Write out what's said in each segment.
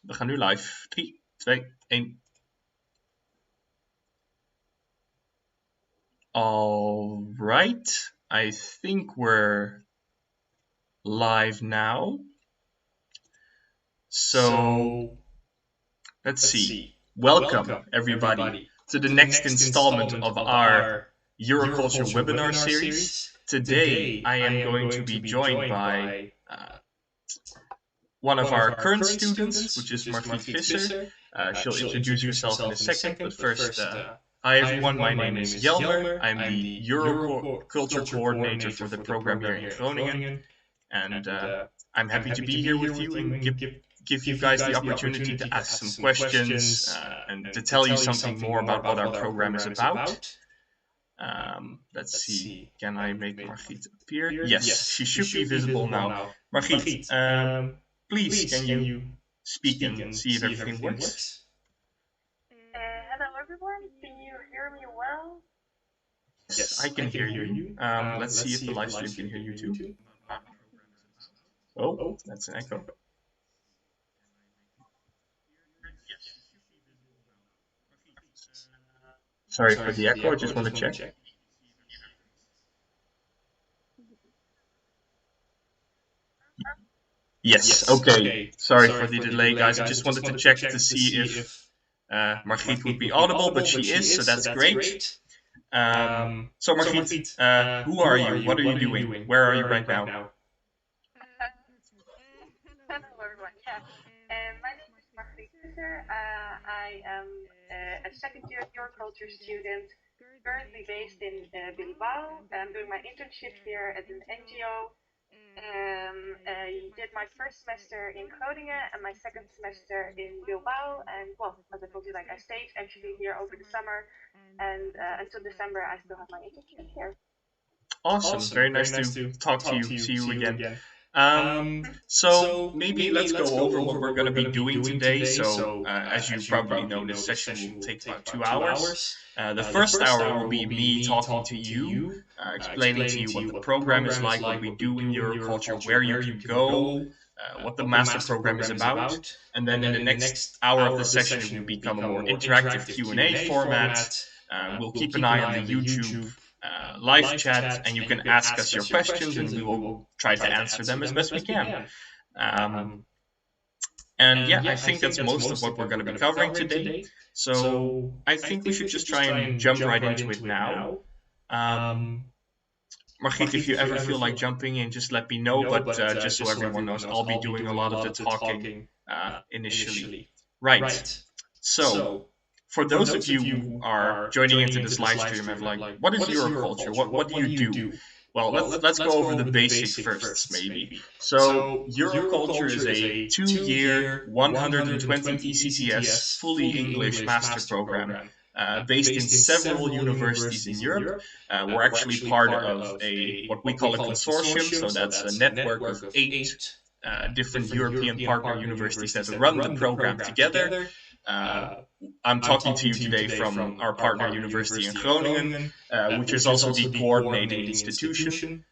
We gaan nu live. 3, 2, 1. All right. I think we're live now. So let's see. Welcome everybody to the next installment of our Euroculture webinar series. Today I am going to be joined by one of our current students, which is Margriet Visser. She'll introduce herself in a second, but first, hi everyone, my name is Jelmer. I'm the Euroculture coordinator for the program here in Groningen, and I'm happy to be here with you and give you guys the opportunity to ask some questions and to tell you something more about what our program is about. Let's see, can I make Margriet appear? Yes, she should be visible now. Margriet, please, can you speak and see if everything works? Hello everyone, can you hear me well? Yes, I can hear you. Let's see if the live stream can hear you too. Oh, that's an echo. Sorry for the echo, I just want to check. Yes, okay. Sorry for the delay, guys. I just wanted to check to see if Margriet would be audible, but she is, so that's great. So Margriet, who are you? What are you doing? Where are you right now? Hello everyone, my name is Margriet Visser. I am a second year Euroculture student, currently based in Bilbao. I'm doing my internship here at an NGO. I did my first semester in Groningen and my second semester in Bilbao. And well, as I told you, like I stayed actually here over the summer, and until December I still have my internship here. Awesome, very nice to talk to you, see you again. So maybe let's go over what we're going to be doing today. So as you probably know, this session will take about 2 hours. The first hour will be me talking to you, explaining to you what the program is like, what we do in Euroculture, where you can go, what the master program is about. And then in the next hour of the session, it will become a more interactive Q&A format. We'll keep an eye on the YouTube live chat, and you can ask us your questions and we will try to answer them as best we can. And yeah, I think that's most of what we're going to be covering today. So I think we should just try and jump right into it now. Margriet, if you ever feel like jumping in, just let me know, but just so everyone knows, I'll be doing a lot of the talking initially. Right, so for those of you who are joining into this live stream and like, what is Euroculture? What do you do? Well, let's go over the basics first, maybe. So Euroculture is a 2-year, 120 ECTS, fully English master program based in several universities in Europe. We're actually part of what we call a consortium, so that's a network of 8 different European partner universities that run the program together. I'm talking to you today from our partner university in Groningen, which is also the coordinating institution.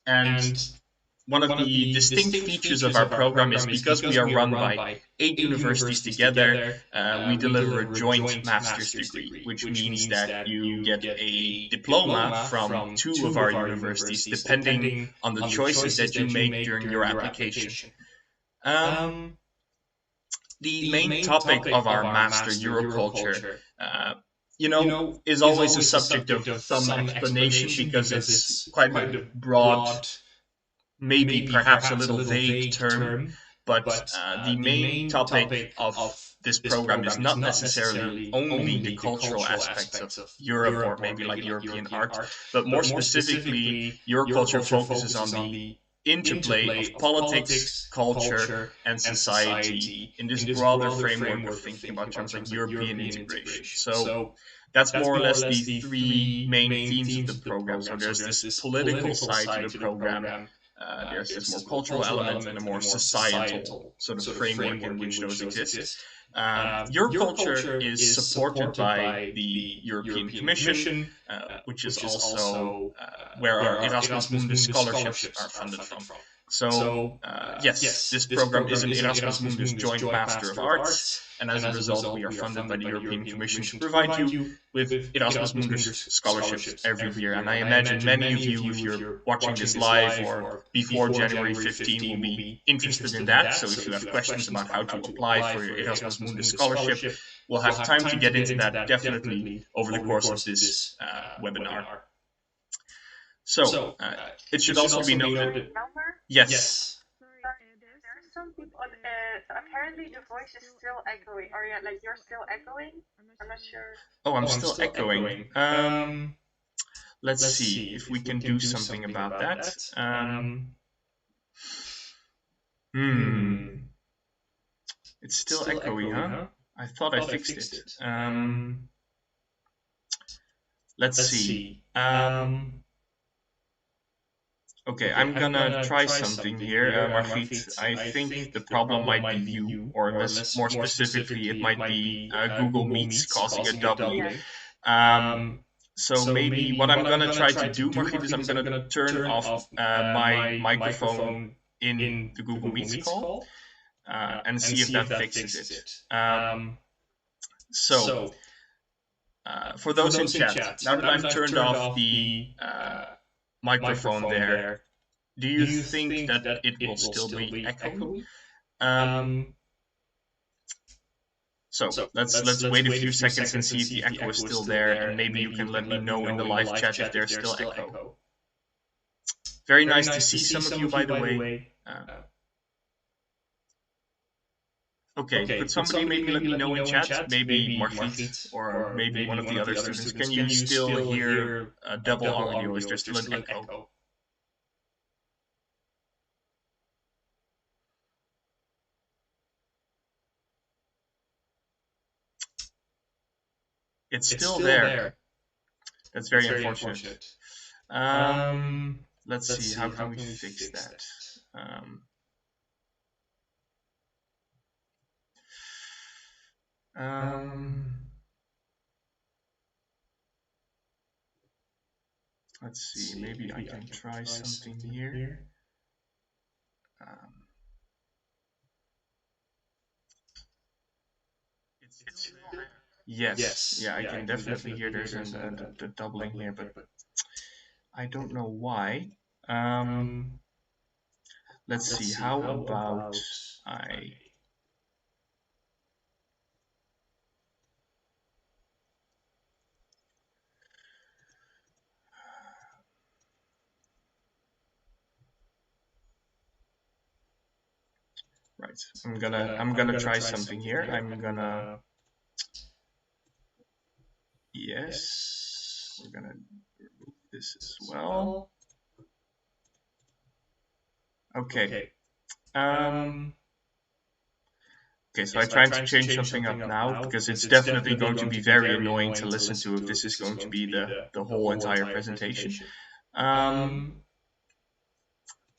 And one of the distinct features of our program is because we are run by 8 universities together, we deliver a joint master's degree, which means that you get a diploma from 2 of our universities, depending on the choices that you make during your application. The main topic of our master, Euroculture, is always a subject of some explanation because it's quite a broad, maybe perhaps a little vague term, but the main topic of this program is not necessarily only the cultural aspects of Europe or maybe like European art, but more specifically, Euroculture focuses on the interplay of politics, culture, and society in this broader framework of thinking about terms like European integration. So that's more or less the 3 main themes of the program. So there's this political side to the program, there's this more cultural element, and a more societal sort of framework in which those exist. Euroculture is supported by the European Commission, which is also where our Erasmus Mundus scholarships are funded from. So, yes, this program is an Erasmus Mundus Joint Master of Arts, and as a result, we are funded by the European Commission to provide you with Erasmus Mundus scholarships every year. And I imagine many of you, if you're watching this live or before January 15, will be interested in that. So if you have questions about how to apply for your Erasmus Mundus scholarship, we'll have time to get into that definitely over the course of this webinar. So, it should also be noted. Yes. There are some people. Apparently, the voice is still echoing. Or yeah, like you're still echoing. I'm not sure. Oh, I'm still echoing. Let's see if we can do something about that. It's still echoey, huh? I thought I fixed it. Let's see. Okay, I'm gonna try something here, Margriet. I think the problem might be you, or more specifically, it might be Google Meets causing a doubling. So maybe what I'm gonna try to do, Margriet, is I'm gonna turn off my microphone in the Google Meets call and see if that fixes it. So, for those in chat, now that I've turned off the microphone there, do you think that it will still be echoing? So let's wait a few seconds and see if the echo is still there, and maybe you can let me know in the live chat if there's still echo. Very nice to see some of you, by the way. Okay, could somebody maybe let me know in chat? Maybe Margriet or maybe one of the other students. Can you still hear a double audio? Is there still an echo? It's still there. That's very unfortunate. Let's see, how can we fix that? Let's see, maybe I can try something here. Yes, yeah, I can definitely hear there's a doubling here, but I don't know why. Let's see, how about I... Right, I'm gonna try something here. I'm gonna... Yes, we're gonna remove this as well. Okay. Okay, so I tried to change something up now because it's definitely going to be very annoying to listen to if this is going to be the whole entire presentation.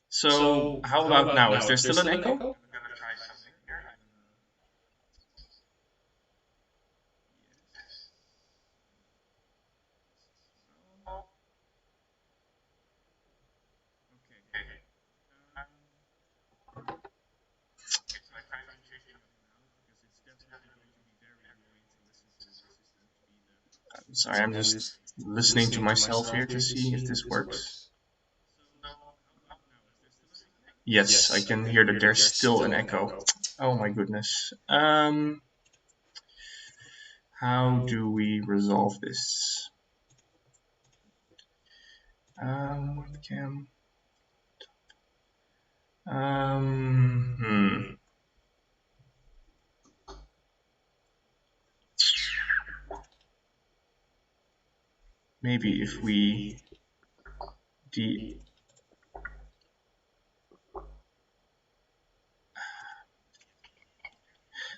So how about now? Is there still an echo? Sorry, I'm just listening to myself here to see if this works. Yes, I can hear that there's still an echo. Oh my goodness. How do we resolve this? Webcam. Maybe if we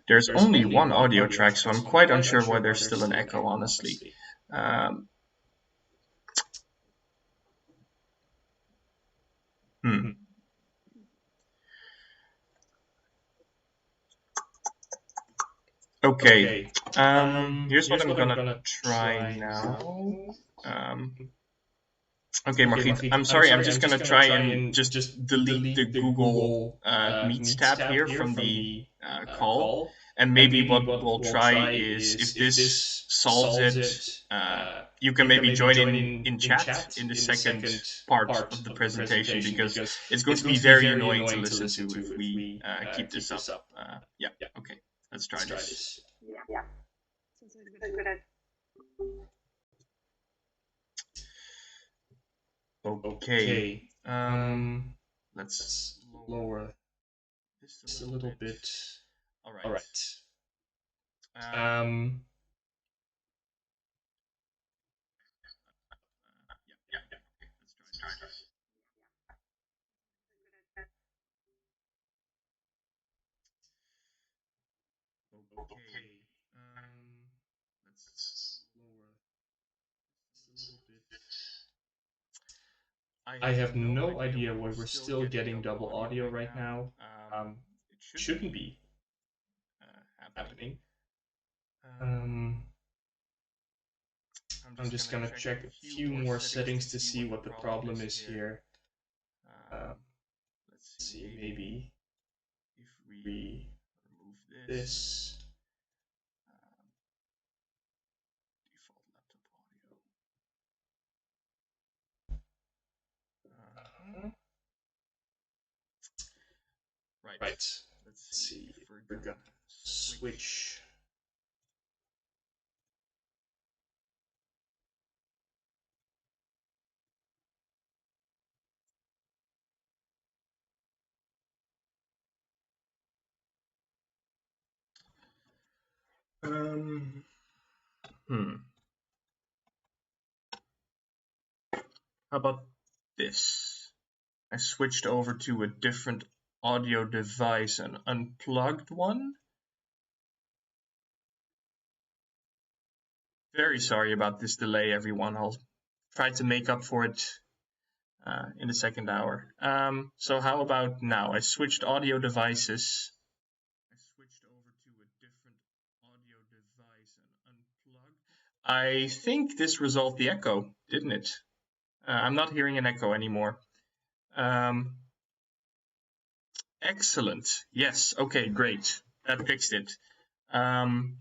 There's only one audio track, so I'm quite unsure why there's still an echo, honestly. Okay, here's what I'm gonna try now. Okay, Margriet, I'm sorry, I'm just going to try and just delete the Google Meets tab here from the call. And maybe what we'll try is, if this solves it, you can maybe join in chat in the second part of the presentation, because it's going to be very annoying to listen to if we keep this up. Yeah, okay, let's try this. Yeah, sounds like a good idea. Okay, let's lower this a little bit. All right. Yeah, okay, let's try this. Okay, let's lower this a little bit. I have no idea why we're still getting double audio right now. It shouldn't be happening. I'm just gonna check a few more settings to see what the problem is here. Let's see, maybe if we remove this, default laptop audio. Right. Let's see if we're gonna switch. How about this? I switched over to a different audio device, an unplugged one. Very sorry about this delay, everyone. I'll try to make up for it in the second hour. So how about now? I switched audio devices. I switched over to a different audio device and unplugged. I think this resolved the echo, didn't it? I'm not hearing an echo anymore. Excellent. Yes. Okay, great. That fixed it. Now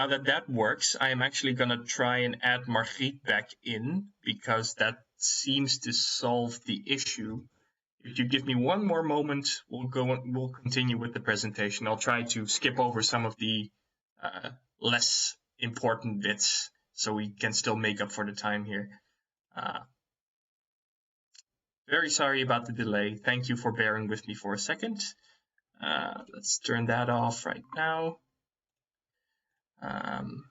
that that works, I am actually going to try and add Margriet back in, because that seems to solve the issue. If you give me one more moment, we'll continue with the presentation. I'll try to skip over some of the less important bits so we can still make up for the time here. Very sorry about the delay. Thank you for bearing with me for a second. Let's turn that off right now. And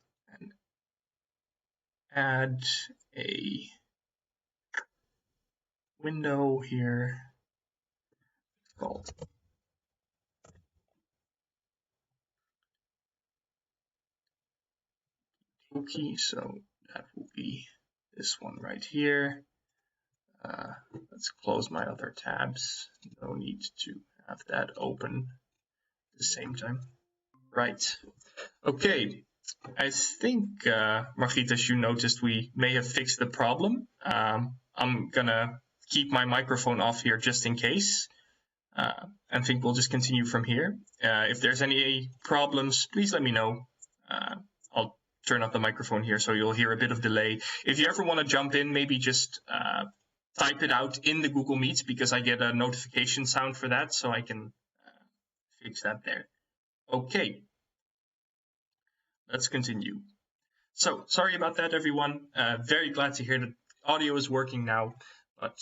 add a window here called key. So that will be this one right here. Let's close my other tabs. No need to have that open at the same time. Right. Okay. I think, Margriet, as you noticed, we may have fixed the problem. I'm gonna keep my microphone off here just in case. I think we'll just continue from here. If there's any problems, please let me know. I'll turn off the microphone here so you'll hear a bit of delay. If you ever want to jump in, maybe just type it out in the Google Meets, because I get a notification sound for that, so I can fix that there. Okay, let's continue. So, sorry about that, everyone. Very glad to hear that audio is working now, but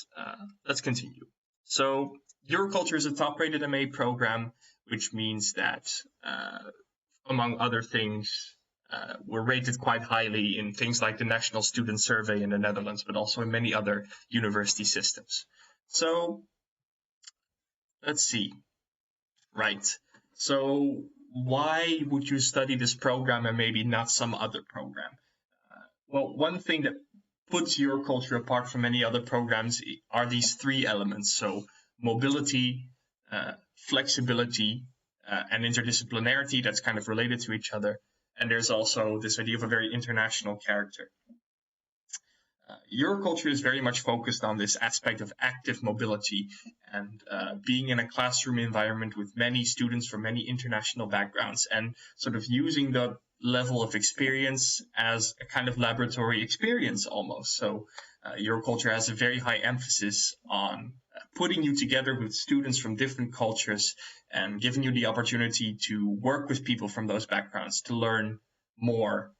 let's continue. So, Euroculture is a top-rated MA program, which means that, among other things, we're rated quite highly in things like the National Student Survey in the Netherlands, but also in many other university systems. So, let's see. Right. So, why would you study this program and maybe not some other program? Well, one thing that puts Euroculture apart from many other programs are these three elements. So, mobility, flexibility, and interdisciplinarity, that's kind of related to each other. And there's also this idea of a very international character. Euroculture is very much focused on this aspect of active mobility and being in a classroom environment with many students from many international backgrounds and sort of using the level of experience as a kind of laboratory experience almost. So Euroculture has a very high emphasis on putting you together with students from different cultures and giving you the opportunity to work with people from those backgrounds to learn more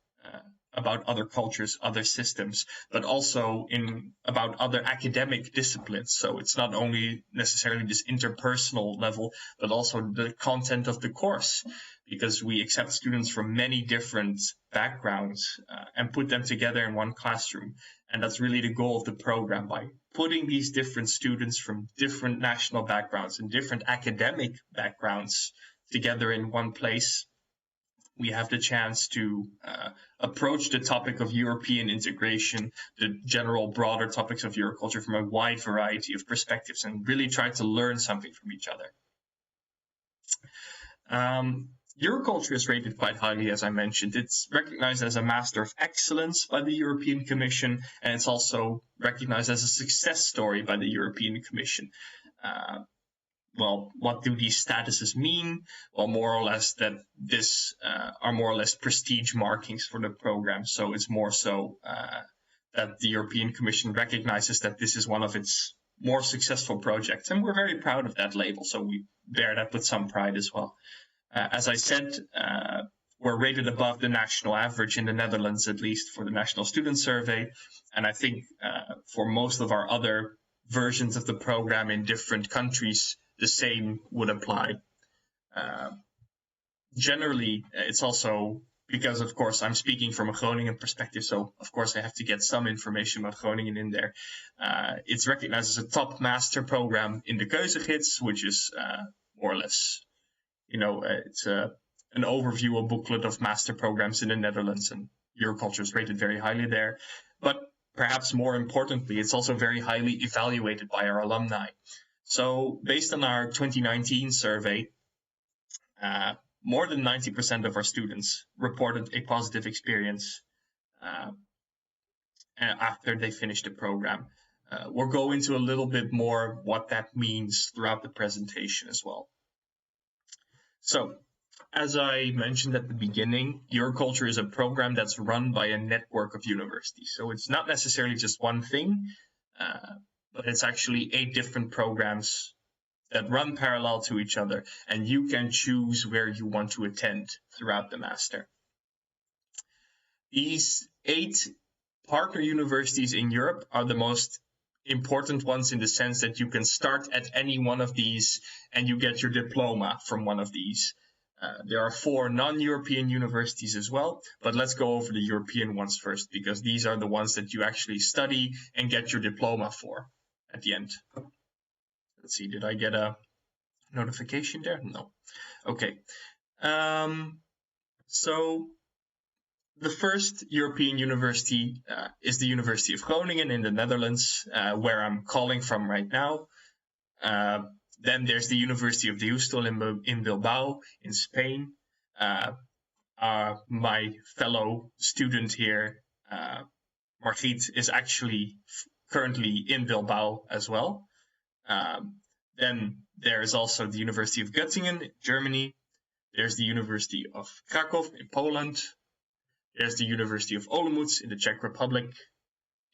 about other cultures, other systems, but also about other academic disciplines. So it's not only necessarily this interpersonal level, but also the content of the course, because we accept students from many different backgrounds and put them together in one classroom. And that's really the goal of the program. By putting these different students from different national backgrounds and different academic backgrounds together in one place, we have the chance to approach the topic of European integration, the general broader topics of Euroculture from a wide variety of perspectives, and really try to learn something from each other. Euroculture is rated quite highly, as I mentioned. It's recognized as a Master of Excellence by the European Commission, and it's also recognized as a success story by the European Commission. Well, what do these statuses mean? Well, more or less that this are more or less prestige markings for the program. So it's more so that the European Commission recognizes that this is one of its more successful projects. And we're very proud of that label. So we bear that with some pride as well. As I said, we're rated above the national average in the Netherlands, at least for the National Student Survey. And I think for most of our other versions of the program in different countries, the same would apply. Generally, it's also because, of course, I'm speaking from a Groningen perspective, so of course I have to get some information about Groningen in there. It's recognized as a top master program in the Keuzegids, which is more or less, it's an overview, a booklet of master programs in the Netherlands, and Euroculture is rated very highly there. But perhaps more importantly, it's also very highly evaluated by our alumni. So based on our 2019 survey, more than 90% of our students reported a positive experience after they finished the program. We'll go into a little bit more what that means throughout the presentation as well. So, as I mentioned at the beginning, Euroculture is a program that's run by a network of universities. So it's not necessarily just one thing, but it's actually 8 different programs that run parallel to each other, and you can choose where you want to attend throughout the master. These 8 partner universities in Europe are the most important ones in the sense that you can start at any one of these and you get your diploma from one of these. There are 4 non-European universities as well, but let's go over the European ones first, because these are the ones that you actually study and get your diploma for at the end. Let's see, did I get a notification there? No. Okay. So the first European university is the University of Groningen in the Netherlands, where I'm calling from right now. Then there's the University of Deusto in Bilbao in Spain. My fellow student here, Margriet, is actually currently in Bilbao as well. Then there is also the University of Göttingen in Germany. There's the University of Krakow in Poland. There's the University of Olomouc in the Czech Republic.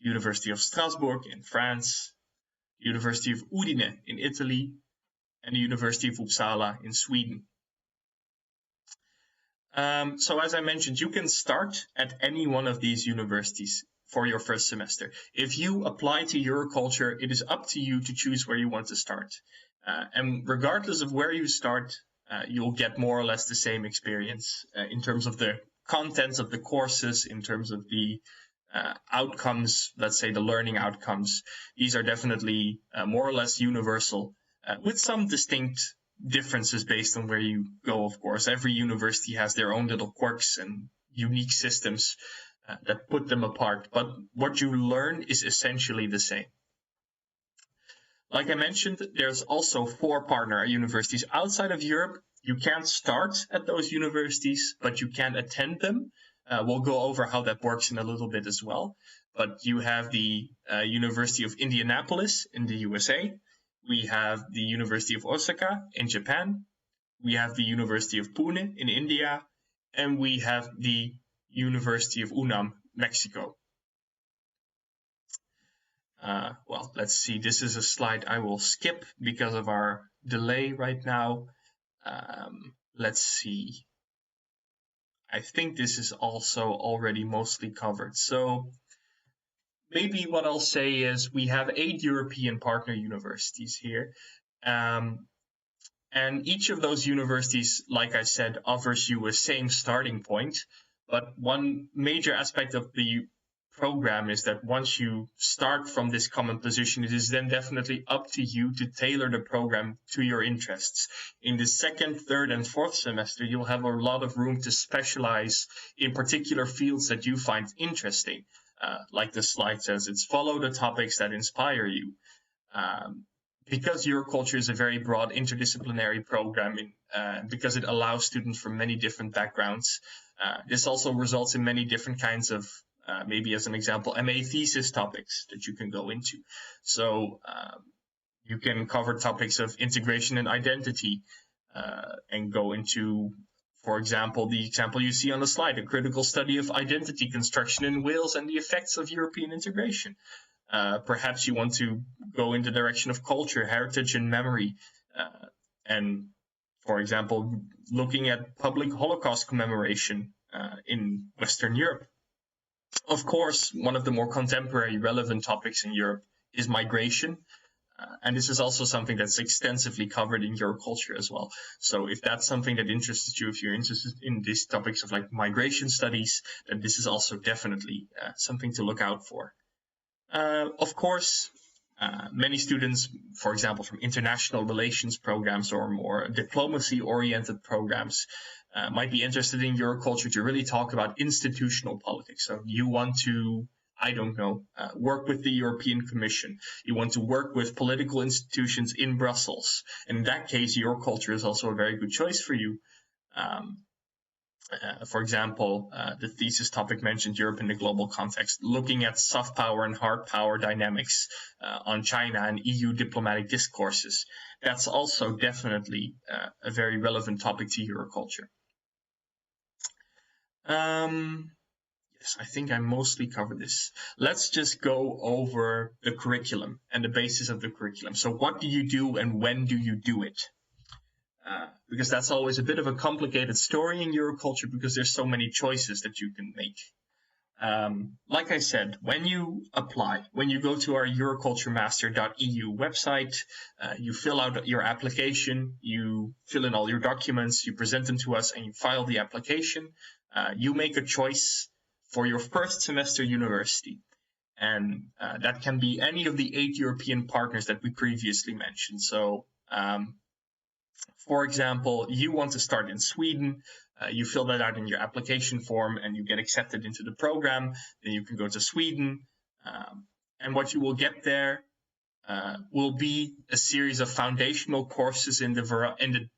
The University of Strasbourg in France. The University of Udine in Italy. And the University of Uppsala in Sweden. So as I mentioned, you can start at any one of these universities for your first semester. If you apply to Euroculture, it is up to you to choose where you want to start. And regardless of where you start, you'll get more or less the same experience in terms of the contents of the courses, in terms of the outcomes, let's say the learning outcomes. These are definitely more or less universal, with some distinct differences based on where you go, of course. Every university has their own little quirks and unique systems that put them apart, but what you learn is essentially the same. Like I mentioned, there's also 4 partner universities outside of Europe. You can't start at those universities, but you can attend them. We'll go over how that works in a little bit as well. but you have the University of Indianapolis in the USA. We have the University of Osaka in Japan. We have the University of Pune in India. And we have the University of UNAM, Mexico. Well, let's see. This is a slide I will skip because of our delay right now. Let's see. I think this is also already mostly covered. So maybe what I'll say is we have 8 European partner universities here. And each of those universities, like I said, offers you a same starting point. But one major aspect of the program is that once you start from this common position, it is then definitely up to you to tailor the program to your interests. In the second, third, and fourth semester, you'll have a lot of room to specialize in particular fields that you find interesting. Like the slide says, it's follow the topics that inspire you. Because Euroculture is a very broad interdisciplinary program, because it allows students from many different backgrounds, this also results in many different kinds of, maybe as an example, MA thesis topics that you can go into. So you can cover topics of integration and identity and go into, for example, the example you see on the slide, a critical study of identity construction in Wales and the effects of European integration. Perhaps you want to go in the direction of culture, heritage, and memory. And, for example, looking at public Holocaust commemoration in Western Europe. Of course, one of the more contemporary relevant topics in Europe is migration. And this is also something that's extensively covered in Euroculture as well. So if that's something that interests you, if you're interested in these topics of like migration studies, then this is also definitely something to look out for. Of course, many students, for example, from international relations programs or more diplomacy-oriented programs, might be interested in Euroculture to really talk about institutional politics. So you want to, I don't know, work with the European Commission. You want to work with political institutions in Brussels. And in that case, Euroculture is also a very good choice for you. For example, the thesis topic mentioned Europe in the global context, looking at soft power and hard power dynamics on China and EU diplomatic discourses. That's also definitely a very relevant topic to Euroculture. Yes, I think I mostly covered this. Let's just go over the curriculum and the basis of the curriculum. So what do you do and when do you do it? Because that's always a bit of a complicated story in Euroculture because there's so many choices that you can make. Like I said, when you apply, when you go to our euroculturemaster.eu website, you fill out your application, you fill in all your documents, you present them to us, and you file the application. You make a choice for your first semester university. And that can be any of the 8 European partners that we previously mentioned. So, for example, you want to start in Sweden, you fill that out in your application form and you get accepted into the program, then you can go to Sweden. And what you will get there will be a series of foundational courses in the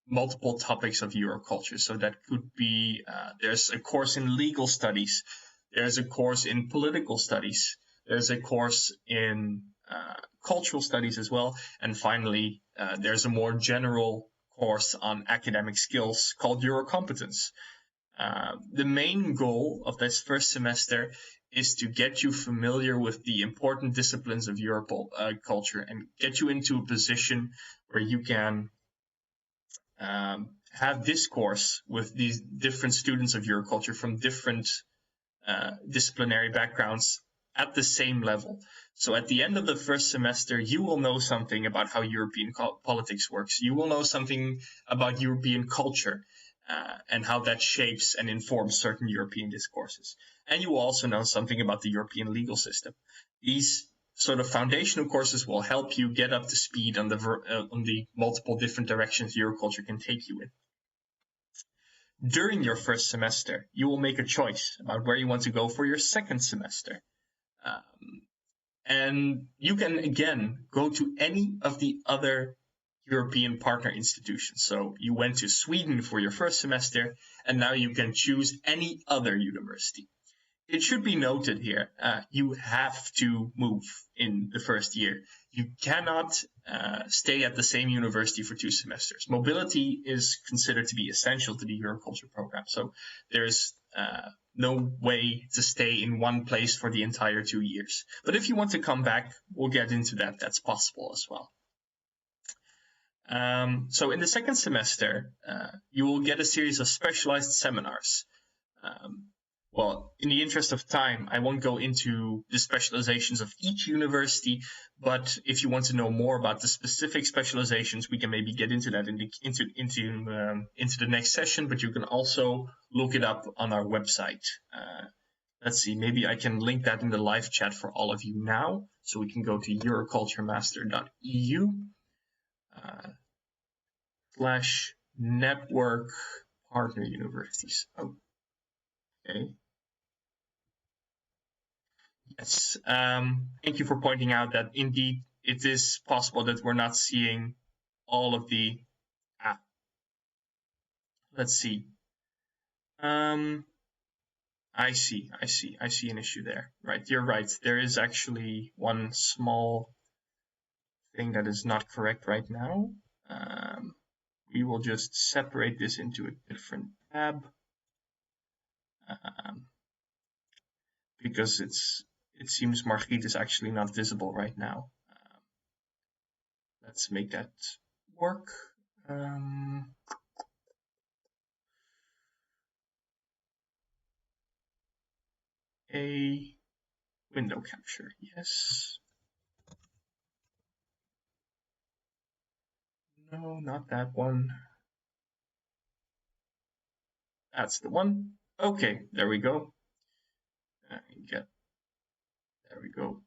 multiple topics of Euroculture. So that could be, there's a course in legal studies, there's a course in political studies, there's a course in cultural studies as well, and finally, there's a more general course on academic skills called Eurocompetence. The main goal of this first semester is to get you familiar with the important disciplines of Euroculture and get you into a position where you can have discourse with these different students of Euroculture from different disciplinary backgrounds at the same level. So at the end of the first semester, you will know something about how European politics works. You will know something about European culture and how that shapes and informs certain European discourses. And you will also know something about the European legal system. These sort of foundational courses will help you get up to speed on the multiple different directions Euroculture can take you in. During your first semester, you will make a choice about where you want to go for your second semester. And you can, again, go to any of the other European partner institutions. So you went to Sweden for your first semester, and now you can choose any other university. it should be noted here, you have to move in the first year. You cannot stay at the same university for 2 semesters. Mobility is considered to be essential to the Euroculture program. So there's no way to stay in one place for the entire 2 years. But if you want to come back, we'll get into that. That's possible as well. So in the second semester, you will get a series of specialized seminars. Well, in the interest of time, I won't go into the specializations of each university, but if you want to know more about the specific specializations, we can maybe get into that into the next session, but you can also look it up on our website. Let's see, maybe I can link that in the live chat for all of you now. So we can go to euroculturemaster.eu /network partner universities. Okay. Yes. Thank you for pointing out that indeed it is possible that we're not seeing all of the. Let's see. I see an issue there. Right, you're right. There is actually one small thing that is not correct right now. We will just separate this into a different tab because it seems Margriet is actually not visible right now. Let's make that work. A window capture, yes. No, not that one. That's the one. Okay, there we go. There we go.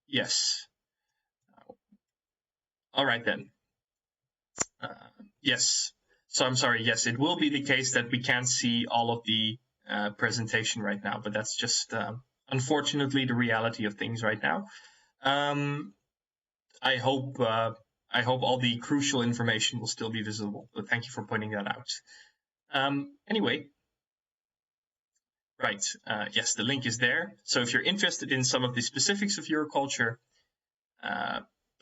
Yes. All right then. Yes. So I'm sorry. Yes, it will be the case that we can't see all of the presentation right now, but that's just unfortunately the reality of things right now. I hope all the crucial information will still be visible, but thank you for pointing that out. Anyway, right, yes, the link is there. So if you're interested in some of the specifics of Euroculture,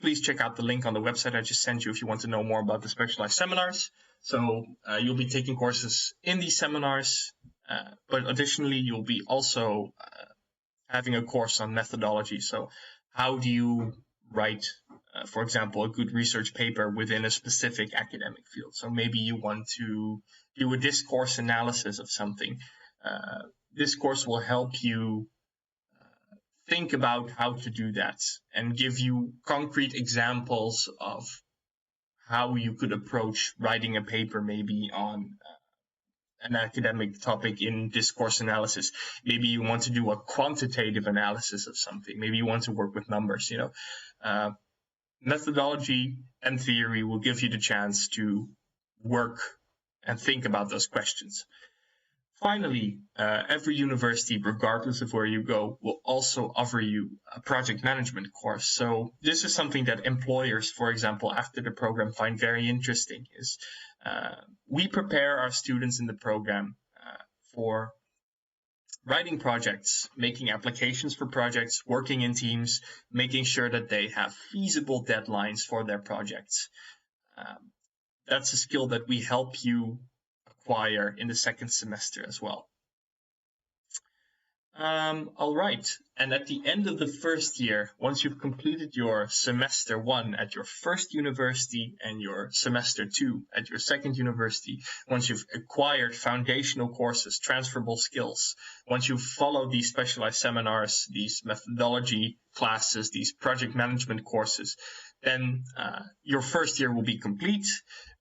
please check out the link on the website I just sent you if you want to know more about the specialized seminars. So you'll be taking courses in these seminars, but additionally, you'll be also having a course on methodology. So how do you write, for example, a good research paper within a specific academic field? So maybe you want to do a discourse analysis of something. This course will help you think about how to do that and give you concrete examples of how you could approach writing a paper maybe on an academic topic in discourse analysis. Maybe you want to do a quantitative analysis of something. Maybe you want to work with numbers, Methodology and theory will give you the chance to work and think about those questions. Finally, every university, regardless of where you go, will also offer you a project management course. So this is something that employers, for example, after the program find very interesting. Is we prepare our students in the program for writing projects, making applications for projects, working in teams, making sure that they have feasible deadlines for their projects. That's a skill that we help you acquire in the second semester as well. All right, and at the end of the first year, once you've completed your semester 1 at your first university and your semester 2 at your second university, once you've acquired foundational courses, transferable skills, once you've followed these specialized seminars, these methodology classes, these project management courses, then your first year will be complete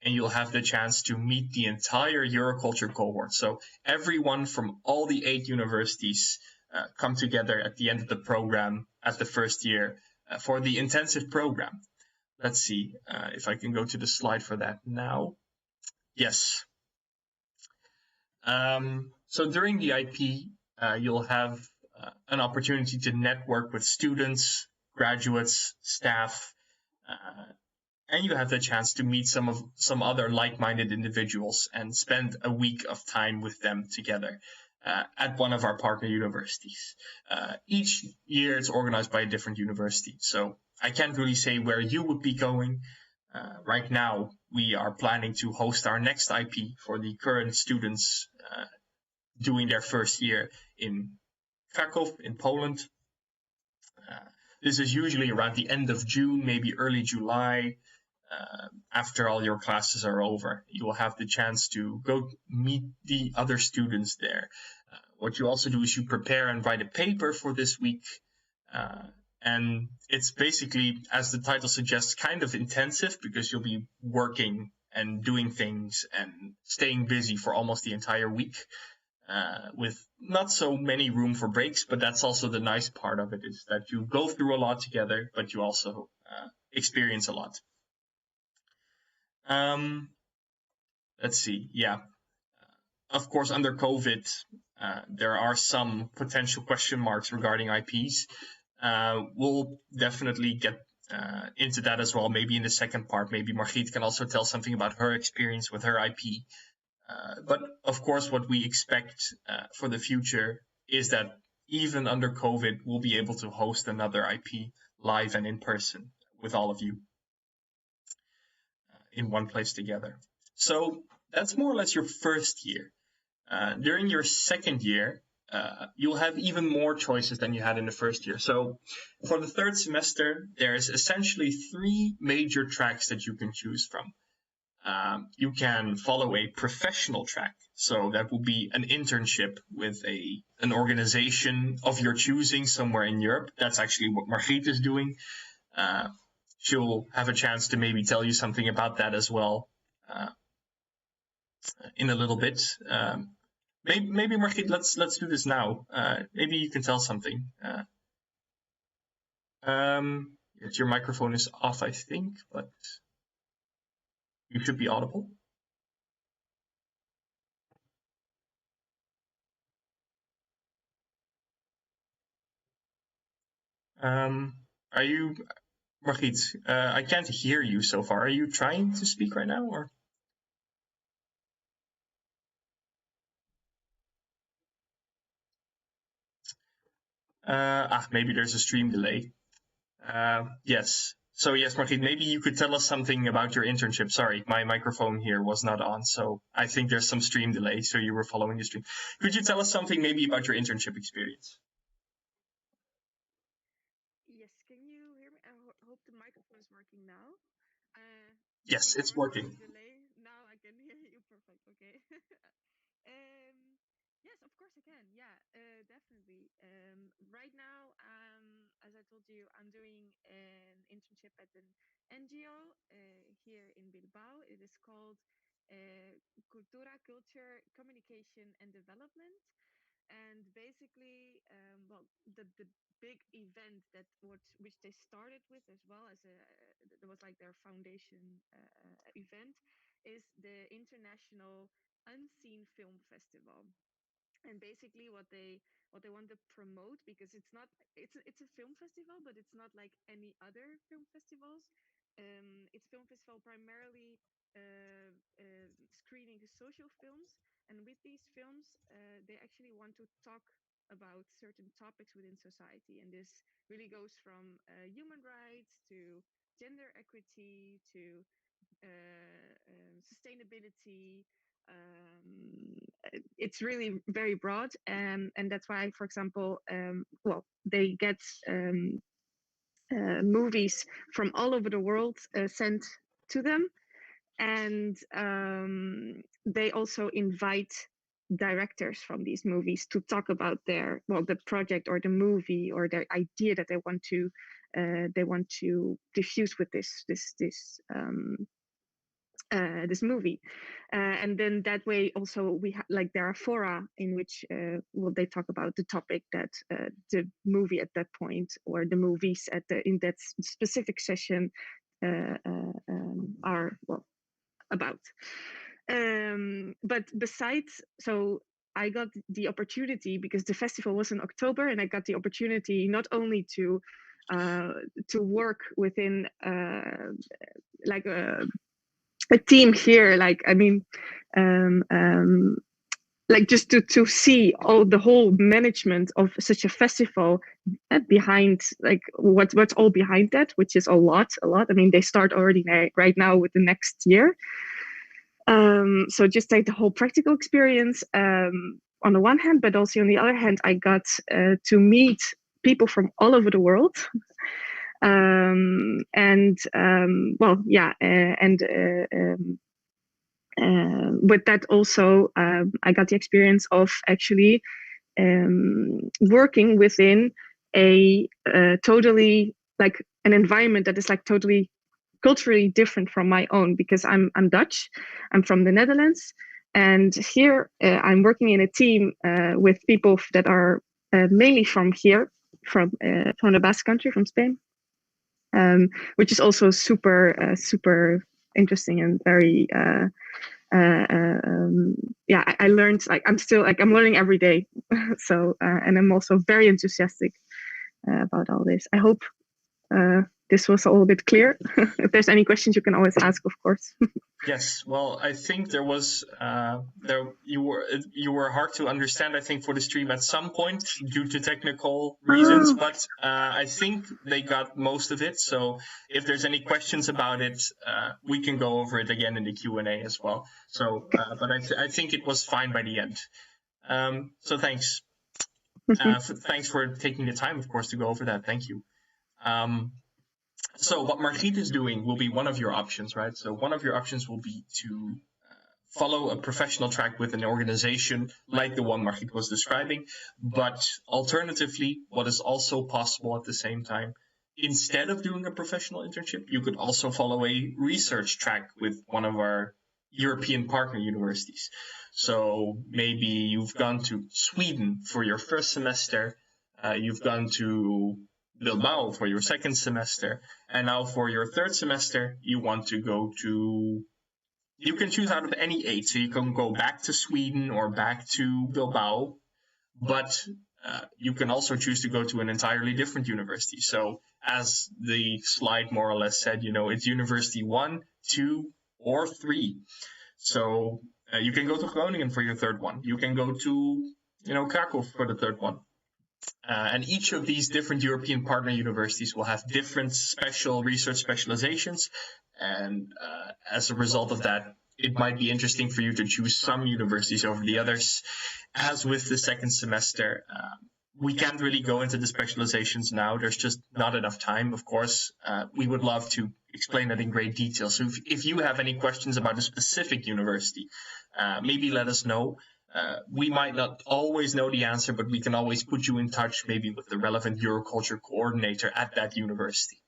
and you'll have the chance to meet the entire Euroculture cohort. So everyone from all the 8 universities come together at the end of the program at the first year for the intensive program. Let's see if I can go to the slide for that now. Yes. So during the IP, you'll have an opportunity to network with students, graduates, staff, and you have the chance to meet some other like-minded individuals and spend a week of time with them together. at one of our partner universities. Each year it's organized by a different university, so I can't really say where you would be going. Right now, we are planning to host our next IP for the current students doing their first year in Krakow in Poland. This is usually around the end of June, maybe early July. After all your classes are over, you will have the chance to go meet the other students there. What you also do is you prepare and write a paper for this week. And it's basically, as the title suggests, kind of intensive because you'll be working and doing things and staying busy for almost the entire week. With not so many room for breaks, but that's also the nice part of it, is that you go through a lot together, but you also experience a lot. Let's see. Yeah. Of course, under COVID, there are some potential question marks regarding IPs. We'll definitely get into that as well, maybe in the second part. Maybe Margriet can also tell something about her experience with her IP. But of course, what we expect for the future is that even under COVID, we'll be able to host another IP live and in person with all of you in one place together. So that's more or less your first year. During your second year, you'll have even more choices than you had in the first year. So for the third semester, there's essentially 3 major tracks that you can choose from. You can follow a professional track. So that will be an internship with an organization of your choosing somewhere in Europe. That's actually what Margriet is doing. She'll have a chance to maybe tell you something about that as well in a little bit. Maybe Margriet, let's do this now. Maybe you can tell something. Your microphone is off, I think, but you should be audible. Are you, Margriet? I can't hear you so far. Are you trying to speak right now, or? Maybe there's a stream delay. Yes. So yes, Margriet, maybe you could tell us something about your internship. Sorry, my microphone here was not on, so I think there's some stream delay, so you were following the stream. Could you tell us something maybe about your internship experience? Yes, can you hear me? I hope the microphone is working now. Yes, it's working. Delay. Now I can hear you perfect. Okay. Yes, of course I can. Yeah, definitely. Right now, as I told you, I'm doing an internship at an NGO here in Bilbao. It is called Cultura, Culture, Communication and Development. And basically, the big event which they started with as well as there was like their foundation event, is the International Unseen Film Festival. And basically what they want to promote, because it's a film festival, but it's not like any other film festivals. It's film festival primarily screening social films, and with these films they actually want to talk about certain topics within society, and this really goes from human rights to gender equity to sustainability. It's really very broad, and that's why, for example, they get movies from all over the world sent to them, and they also invite directors from these movies to talk about the project or the movie or their idea that they want to diffuse with this movie, and then that way also there are fora in which they talk about the topic that the movie at that point, or the movies in that specific session are about. But besides, so I got the opportunity, because the festival was in October, and I got the opportunity not only to work within like a team here, like, I mean, like just to see all the whole management of such a festival behind like what's all behind that, which is a lot. I mean, they start already right now with the next year. So just like the whole practical experience on the one hand, but also on the other hand, I got to meet people from all over the world. With that also, I got the experience of actually working within a totally like an environment that is like totally culturally different from my own, because I'm Dutch, I'm from the Netherlands, and here I'm working in a team with people that are mainly from here, from the Basque Country, from Spain, which is also super interesting and very I learned, like I'm still like I'm learning every day. So and I'm also very enthusiastic about all this. I hope this was all a bit clear. If there's any questions, you can always ask, of course. Yes, well, I think there was you were hard to understand, I think, for the stream at some point due to technical reasons, but I think they got most of it. So if there's any questions about it, we can go over it again in the Q&A as well. So, but I think it was fine by the end. So thanks. Thanks for taking the time, of course, to go over that. Thank you. So what Margriet is doing will be one of your options, right? So one of your options will be to follow a professional track with an organization like the one Margriet was describing. But alternatively, what is also possible at the same time, instead of doing a professional internship, you could also follow a research track with one of our European partner universities. So maybe you've gone to Sweden for your first semester, you've gone to Bilbao for your second semester, and now for your third semester, you want to go to, you can choose out of any 8, so you can go back to Sweden or back to Bilbao, but you can also choose to go to an entirely different university. So as the slide more or less said, it's university 1, 2, or 3. So you can go to Groningen for your third one. You can go to, Krakow for the third one. And each of these different European partner universities will have different special research specializations. And as a result of that, it might be interesting for you to choose some universities over the others. As with the second semester, we can't really go into the specializations now. There's just not enough time, of course. We would love to explain that in great detail. So if you have any questions about a specific university, maybe let us know. We might not always know the answer, but we can always put you in touch maybe with the relevant Euroculture coordinator at that university.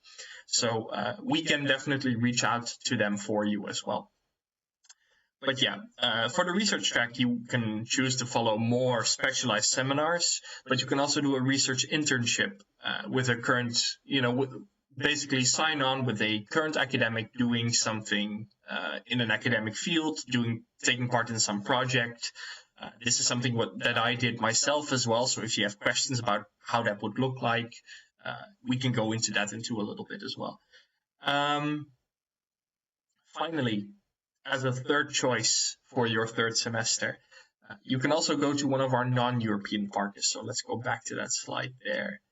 So we can definitely reach out to them for you as well. But yeah, for the research track, you can choose to follow more specialized seminars, but you can also do a research internship with a current, basically sign on with a current academic doing something in an academic field, taking part in some project. This is something that I did myself as well. So if you have questions about how that would look like, we can go into that a little bit as well. Finally, as a third choice for your third semester, you can also go to one of our non-European partners. So let's go back to that slide there.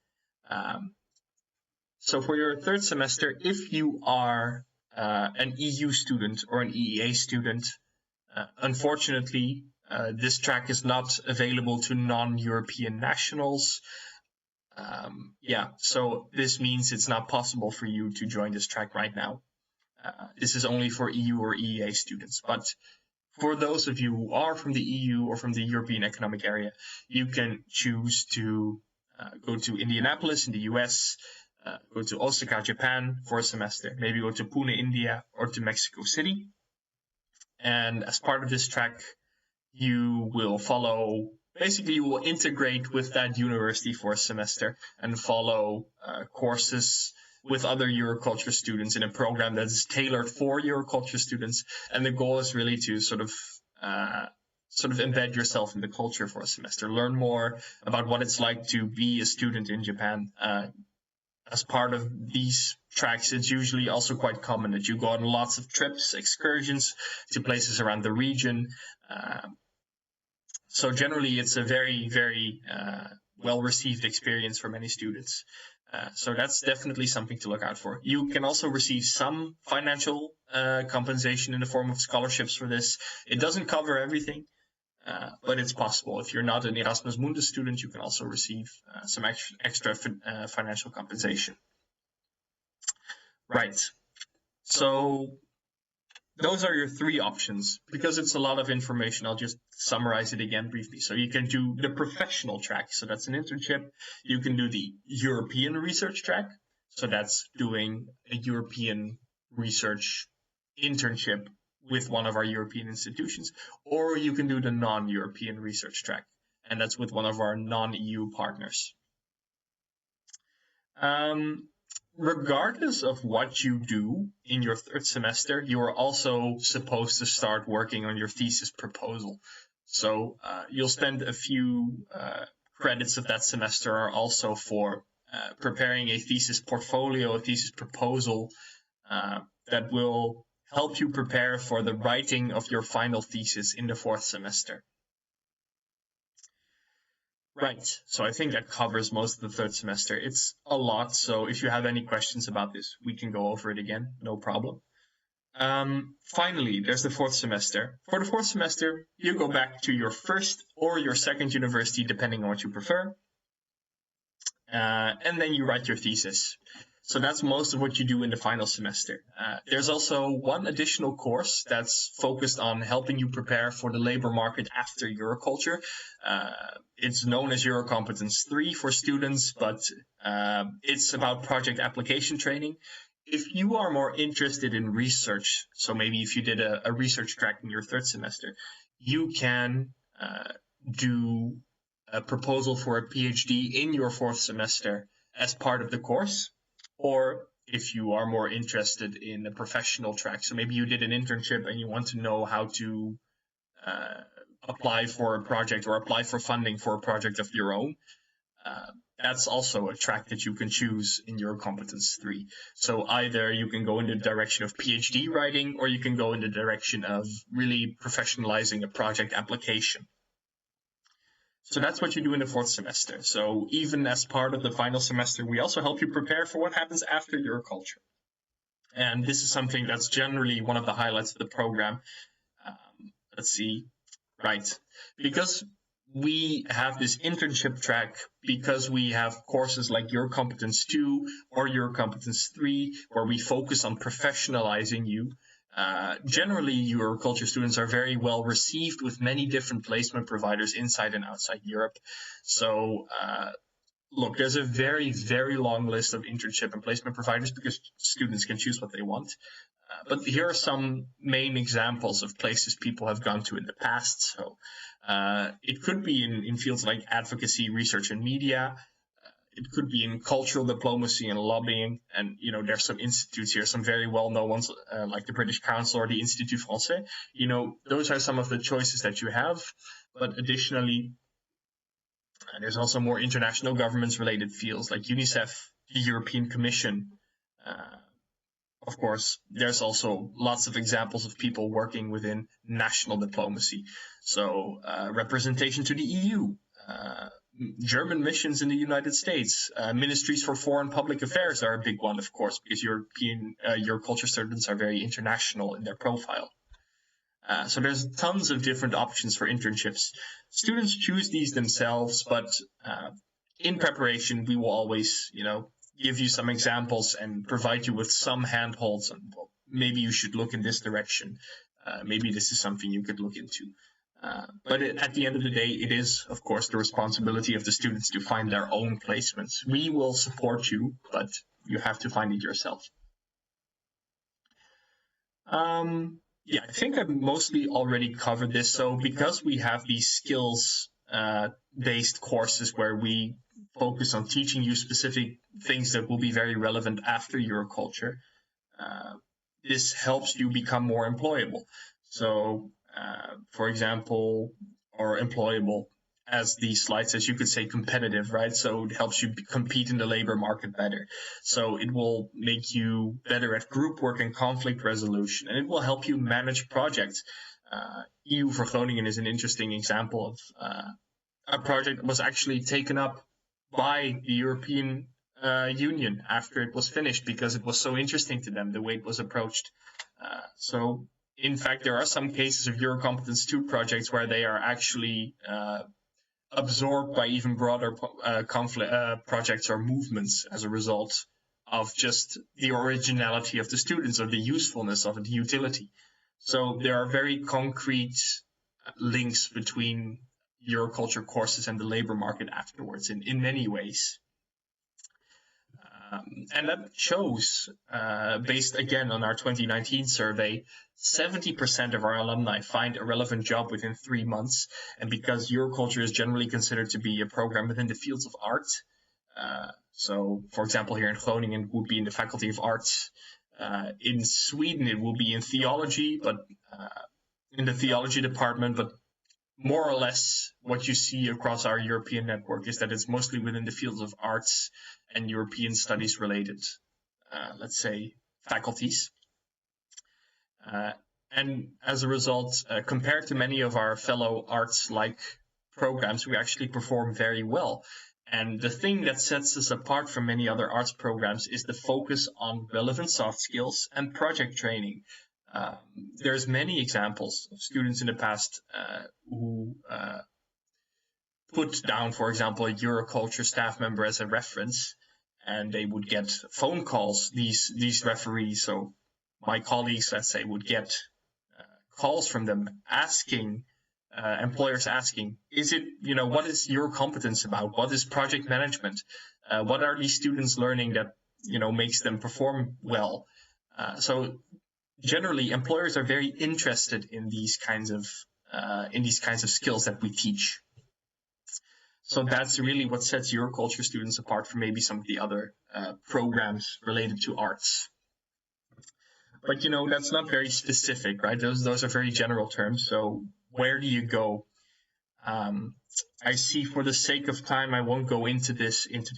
So for your third semester, if you are an EU student or an EEA student, unfortunately, this track is not available to non-European nationals. So this means it's not possible for you to join this track right now. This is only for EU or EEA students. But for those of you who are from the EU or from the European Economic Area, you can choose to go to Indianapolis in the US, go to Osaka, Japan for a semester, maybe go to Pune, India, or to Mexico City. And as part of this track, you will you will integrate with that university for a semester and follow courses with other Euroculture students in a program that is tailored for Euroculture students. And the goal is really to sort of embed yourself in the culture for a semester, learn more about what it's like to be a student in Japan. As part of these tracks, it's usually also quite common that you go on lots of trips, excursions to places around the region. So generally, it's a very, very well-received experience for many students. So that's definitely something to look out for. You can also receive some financial compensation in the form of scholarships for this. It doesn't cover everything, but it's possible. If you're not an Erasmus Mundus student, you can also receive some extra financial compensation. Right. So those are your three options. Because it's a lot of information, I'll just summarize it again briefly. So you can do the professional track. So that's an internship. You can do the European research track. So that's doing a European research internship with one of our European institutions. Or you can do the non-European research track. And that's with one of our non-EU partners. Regardless of what you do in your third semester, you are also supposed to start working on your thesis proposal. So you'll spend a few credits of that semester are also for preparing a thesis portfolio, a thesis proposal that will help you prepare for the writing of your final thesis in the fourth semester. Right, so I think that covers most of the third semester. It's a lot, so if you have any questions about this, we can go over it again, no problem. Finally, there's the fourth semester. For the fourth semester, you go back to your first or your second university, depending on what you prefer, and then you write your thesis. So that's most of what you do in the final semester. There's also one additional course that's focused on helping you prepare for the labor market after Euroculture. It's known as Eurocompetence 3 for students, but it's about project application training. If you are more interested in research, so maybe if you did a research track in your third semester, you can do a proposal for a PhD in your fourth semester as part of the course. Or if you are more interested in a professional track, so maybe you did an internship and you want to know how to apply for a project or apply for funding for a project of your own, that's also a track that you can choose in Eurocompetence 3. So either you can go in the direction of PhD writing, or you can go in the direction of really professionalizing a project application. So that's what you do in the fourth semester. So even as part of the final semester, we also help you prepare for what happens after Euroculture. And this is something that's generally one of the highlights of the program. Let's see. Right. Because we have this internship track, because we have courses like Eurocompetence 2 or Eurocompetence 3, where we focus on professionalizing you. Generally, Euroculture students are very well received with many different placement providers inside and outside Europe. So, look, there's a very, very long list of internship and placement providers because students can choose what they want. But here are some main examples of places people have gone to in the past. So, it could be in fields like advocacy, research, and media. It could be in cultural diplomacy and lobbying. And, you know, there's some institutes here, some very well-known ones, like the British Council or the Institut Français. You know, those are some of the choices that you have. But additionally, there's also more international governments-related fields like UNICEF, the European Commission. Of course, there's also lots of examples of people working within national diplomacy. So, representation to the EU, German missions in the United States, ministries for foreign public affairs are a big one, of course, because Euroculture students are very international in their profile. So there's tons of different options for internships. Students choose these themselves, but in preparation, we will always, you know, give you some examples and provide you with some handholds. And well, maybe you should look in this direction. Maybe this is something you could look into. But at the end of the day, it is, of course, the responsibility of the students to find their own placements. We will support you, but you have to find it yourself. Yeah, I think I've mostly already covered this. So because we have these skills-based courses where we focus on teaching you specific things that will be very relevant after Euroculture, this helps you become more employable. So, for example, or employable, as the slide says, you could say competitive, right? So it helps you compete in the labor market better. So it will make you better at group work and conflict resolution, and it will help you manage projects. EU for Groningen is an interesting example of a project that was actually taken up by the European Union after it was finished because it was so interesting to them, the way it was approached. So, in fact, there are some cases of Eurocompetence 2 projects where they are actually absorbed by even broader projects or movements as a result of just the originality of the students, of the usefulness of it, the utility. So there are very concrete links between Euroculture courses and the labor market afterwards in many ways. And that shows, based again on our 2019 survey, 70% of our alumni find a relevant job within 3 months. And because Euroculture is generally considered to be a program within the fields of art, so for example, here in Groningen, it would be in the Faculty of Arts. In Sweden, it will be in theology, but in the theology department. But more or less, what you see across our European network is that it's mostly within the fields of arts and European studies related, let's say, faculties. And as a result, compared to many of our fellow arts-like programs, we actually perform very well. And the thing that sets us apart from many other arts programs is the focus on relevant soft skills and project training. There's many examples of students in the past who put down, for example, a Euroculture staff member as a reference, and they would get phone calls, these referees, so my colleagues, let's say, would get calls from them asking, employers asking, is it, what is your competence about? What is project management? What are these students learning that, makes them perform well? So generally, employers are very interested in these kinds of skills that we teach. So that's really what sets Euroculture students apart from maybe some of the other programs related to arts. But that's not very specific, right? Those are very general terms. So where do you go? I see, for the sake of time, I won't go into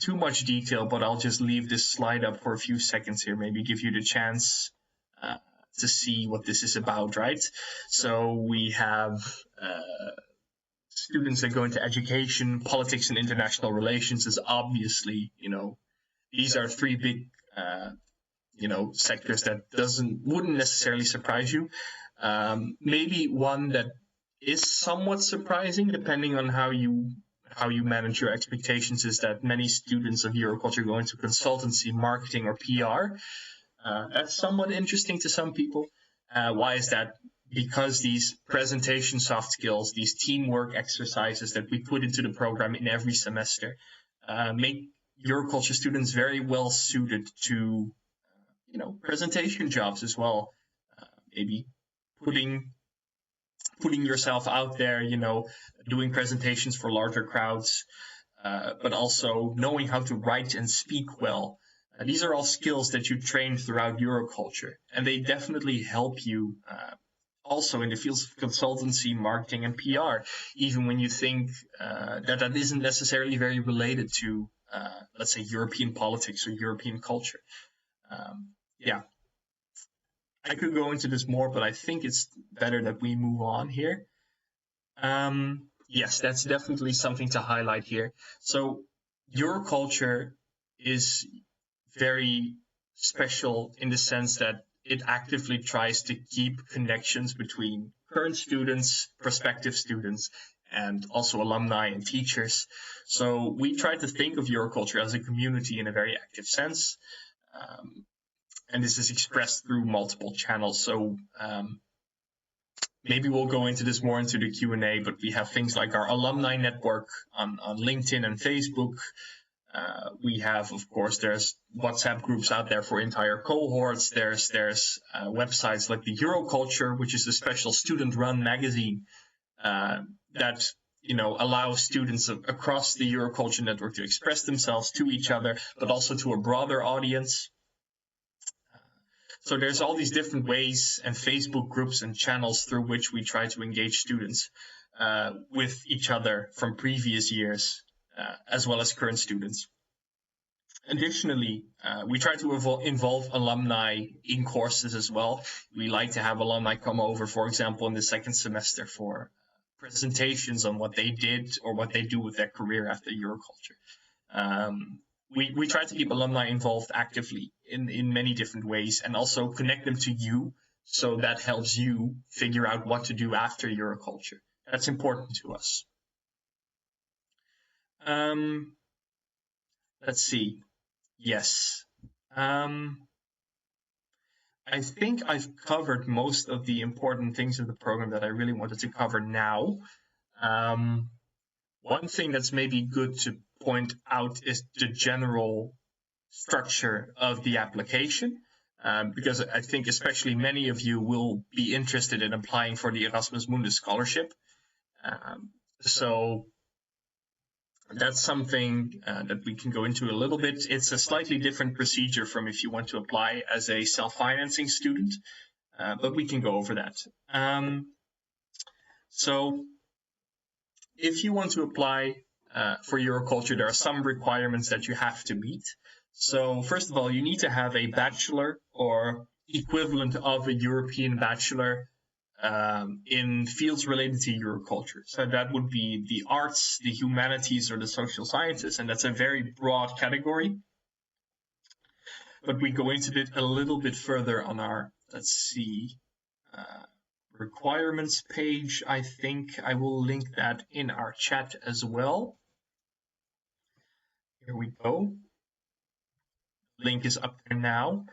too much detail, but I'll just leave this slide up for a few seconds here, maybe give you the chance to see what this is about, right? So we have students that go into education, politics, and international relations is obviously, these are three big, sectors that wouldn't necessarily surprise you. Maybe one that is somewhat surprising, depending on how you manage your expectations, is that many students of Euroculture go into consultancy, marketing, or PR. That's somewhat interesting to some people. Why is that? Because these presentation soft skills, these teamwork exercises that we put into the program in every semester, make Euroculture students very well suited to, presentation jobs as well. Maybe putting yourself out there, doing presentations for larger crowds, but also knowing how to write and speak well. These are all skills that you train throughout Euroculture, and they definitely help you also in the fields of consultancy, marketing, and PR, even when you think that isn't necessarily very related to, let's say, European politics or European culture. I could go into this more, but I think it's better that we move on here. Yes, that's definitely something to highlight here. So Euroculture is very special in the sense that it actively tries to keep connections between current students, prospective students, and also alumni and teachers. So we try to think of Euroculture as a community in a very active sense. And this is expressed through multiple channels. So maybe we'll go into this more into the Q&A, but we have things like our alumni network on LinkedIn and Facebook. We have, of course, there's WhatsApp groups out there for entire cohorts. There's websites like the Euroculture, which is a special student-run magazine that allows students across the Euroculture network to express themselves to each other, but also to a broader audience. So there's all these different ways and Facebook groups and channels through which we try to engage students with each other from previous years, as well as current students. Additionally, we try to involve alumni in courses as well. We like to have alumni come over, for example, in the second semester for presentations on what they did or what they do with their career after Euroculture. We try to keep alumni involved actively in many different ways and also connect them to you, so that helps you figure out what to do after Euroculture. That's important to us. Let's see. Yes. I think I've covered most of the important things of the program that I really wanted to cover now. One thing that's maybe good to point out is the general structure of the application, because I think especially many of you will be interested in applying for the Erasmus Mundus scholarship. So that's something that we can go into a little bit. It's a slightly different procedure from if you want to apply as a self-financing student, but we can go over that. So if you want to apply for Euroculture, there are some requirements that you have to meet. So first of all, you need to have a bachelor or equivalent of a European bachelor in fields related to Euroculture. So that would be the arts, the humanities, or the social sciences, and that's a very broad category. But we go into it a little bit further on our, let's see, requirements page. I think I will link that in our chat as well. Here we go. Link is up there now.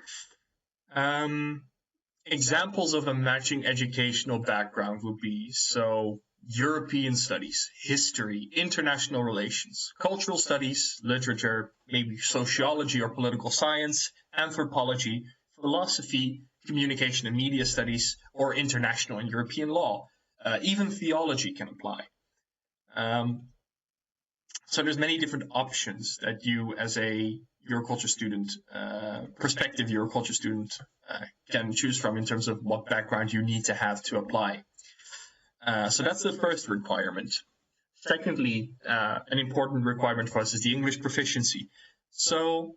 Examples of a matching educational background would be, so European studies, history, international relations, cultural studies, literature, maybe sociology or political science, anthropology, philosophy, communication and media studies, or international and European law. Even theology can apply. So there's many different options that you as a Euroculture student, prospective Euroculture student, can choose from in terms of what background you need to have to apply. So that's the first requirement. Secondly, an important requirement for us is the English proficiency. So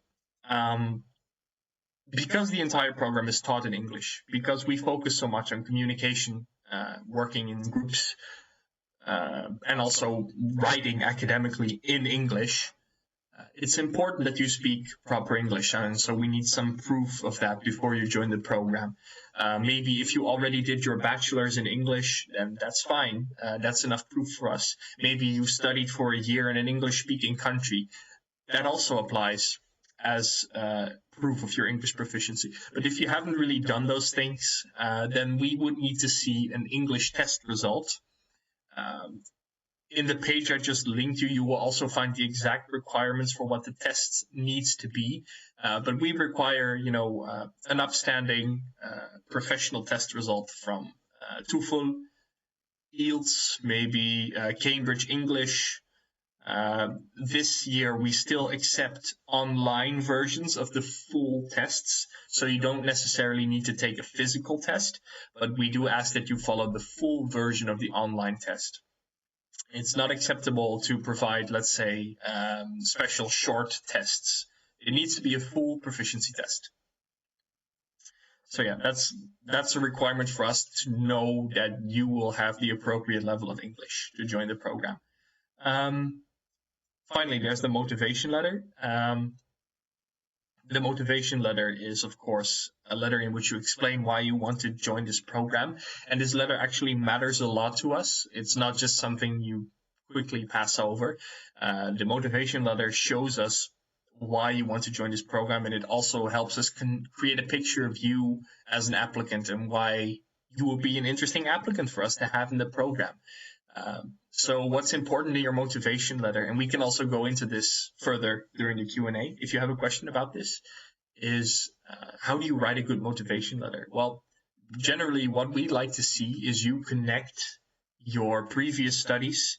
because the entire program is taught in English, because we focus so much on communication, working in groups, and also writing academically in English, it's important that you speak proper English, and so we need some proof of that before you join the program. Maybe if you already did your bachelor's in English, then that's fine. That's enough proof for us. Maybe you studied for a year in an English-speaking country. That also applies as proof of your English proficiency. But if you haven't really done those things, then we would need to see an English test result. In the page I just linked you, you will also find the exact requirements for what the test needs to be. But we require, an upstanding professional test result from TOEFL, IELTS, maybe Cambridge English. This year we still accept online versions of the full tests, so you don't necessarily need to take a physical test, but we do ask that you follow the full version of the online test. It's not acceptable to provide, let's say, special short tests. It needs to be a full proficiency test. So yeah, that's a requirement for us to know that you will have the appropriate level of English to join the program. Finally, there's the motivation letter. The motivation letter is, of course, a letter in which you explain why you want to join this program. And this letter actually matters a lot to us. It's not just something you quickly pass over. The motivation letter shows us why you want to join this program, and it also helps us create a picture of you as an applicant and why you will be an interesting applicant for us to have in the program. So what's important in your motivation letter, and we can also go into this further during the Q&A if you have a question about this, is how do you write a good motivation letter? Well, generally what we like to see is you connect your previous studies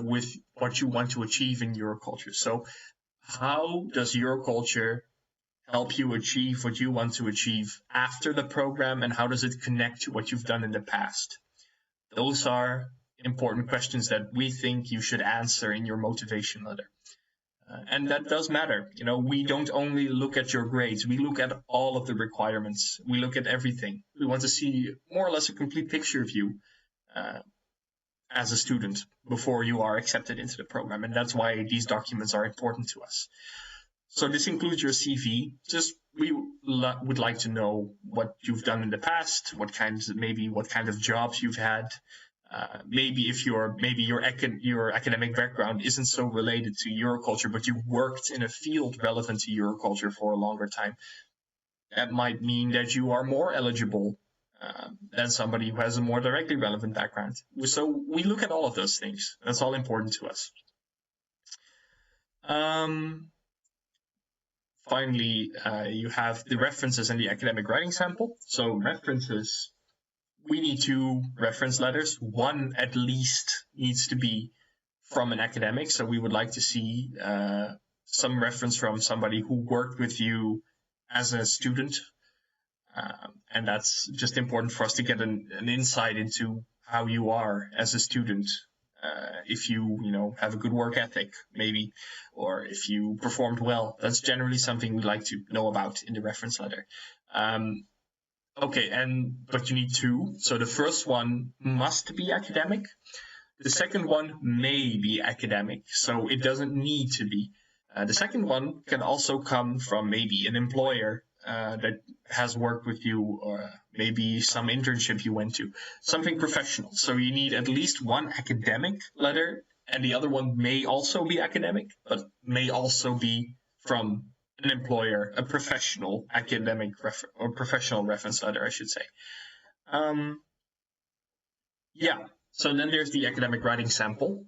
with what you want to achieve in Euroculture. So how does Euroculture help you achieve what you want to achieve after the program, and how does it connect to what you've done in the past? Those are important questions that we think you should answer in your motivation letter. And that does matter. We don't only look at your grades. We look at all of the requirements. We look at everything. We want to see more or less a complete picture of you as a student before you are accepted into the program. And that's why these documents are important to us. So this includes your CV. We would like to know what you've done in the past, what kind of jobs you've had. Maybe your academic background isn't so related to Euroculture, but you worked in a field relevant to Euroculture for a longer time. That might mean that you are more eligible than somebody who has a more directly relevant background. So we look at all of those things. That's all important to us. Finally, you have the references and the academic writing sample. So references, we need 2 reference letters. One at least needs to be from an academic. So we would like to see some reference from somebody who worked with you as a student. And that's just important for us to get an insight into how you are as a student. If you have a good work ethic, maybe, or if you performed well. That's generally something we like to know about in the reference letter. Okay, but you need 2. So the first one must be academic. The second one may be academic, so it doesn't need to be. The second one can also come from maybe an employer that has worked with you, or maybe some internship you went to, something professional. So you need at least 1 academic letter, and the other one may also be academic, but may also be from an employer, a professional academic or professional reference letter, I should say. So then there's the academic writing sample.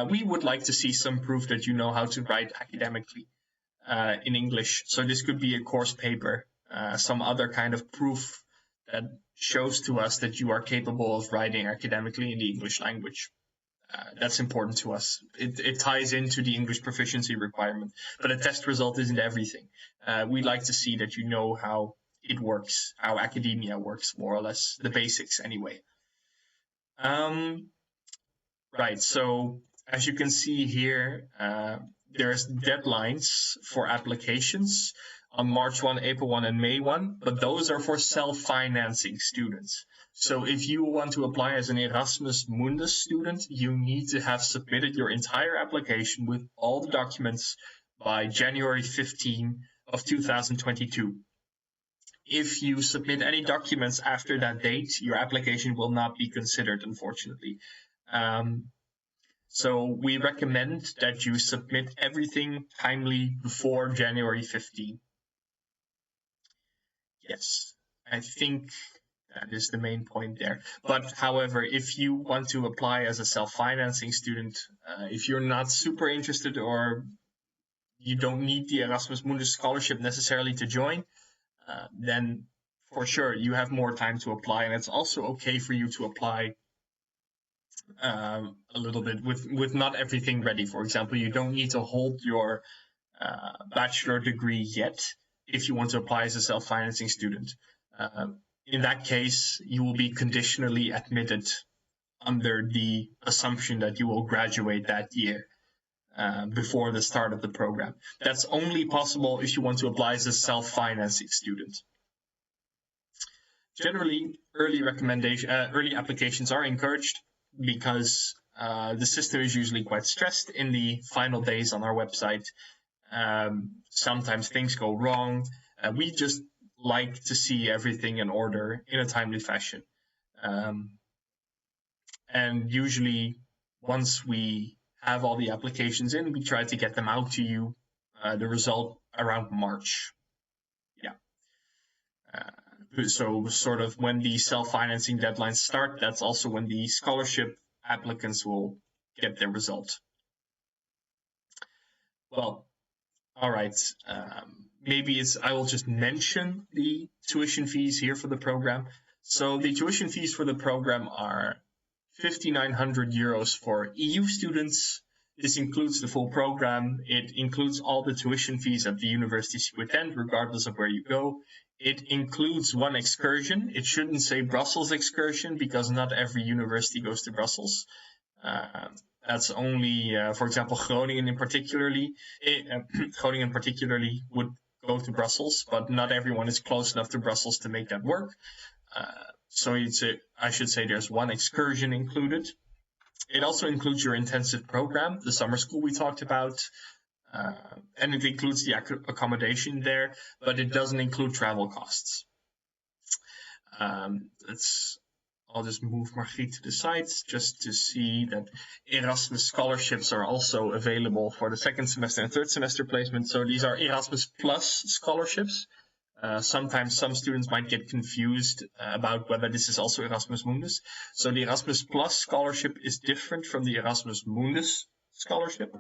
We would like to see some proof that you know how to write academically in English. So this could be a course paper, some other kind of proof that shows to us that you are capable of writing academically in the English language. That's important to us. It ties into the English proficiency requirement, but a test result isn't everything. We like to see that you know how it works, how academia works, more or less, the basics anyway. Right, so as you can see here, there's deadlines for applications on March 1, April 1, and May 1, but those are for self-financing students. So if you want to apply as an Erasmus Mundus student, you need to have submitted your entire application with all the documents by January 15 of 2022. If you submit any documents after that date, your application will not be considered, unfortunately. So we recommend that you submit everything timely before January 15. Yes, I think that is the main point there. But however, if you want to apply as a self-financing student, if you're not super interested or you don't need the Erasmus Mundus scholarship necessarily to join, then for sure you have more time to apply, and it's also okay for you to apply a little bit with not everything ready. For example, you don't need to hold your bachelor degree yet if you want to apply as a self-financing student. In that case, you will be conditionally admitted under the assumption that you will graduate that year before the start of the program. That's only possible if you want to apply as a self-financing student. Generally, early applications are encouraged because the system is usually quite stressed in the final days on our website. Sometimes things go wrong. We just like to see everything in order in a timely fashion. And usually, once we have all the applications in, we try to get them out to you, the result around March. Yeah. So sort of when the self-financing deadlines start, that's also when the scholarship applicants will get their result. Well, all right. Maybe I will just mention the tuition fees here for the program. So the tuition fees for the program are 5,900 euros for EU students. This includes the full program. It includes all the tuition fees at the universities you attend, regardless of where you go. It includes one excursion. It shouldn't say Brussels excursion because not every university goes to Brussels. That's only, for example, Groningen particularly would go to Brussels, but not everyone is close enough to Brussels to make that work. So I should say there's one excursion included. It also includes your intensive program, the summer school we talked about, and it includes the accommodation there, but it doesn't include travel costs. I'll just move Margriet to the side just to see that Erasmus scholarships are also available for the second semester and third semester placement. So these are Erasmus Plus scholarships. Sometimes some students might get confused about whether this is also Erasmus Mundus. So the Erasmus Plus scholarship is different from the Erasmus Mundus scholarship.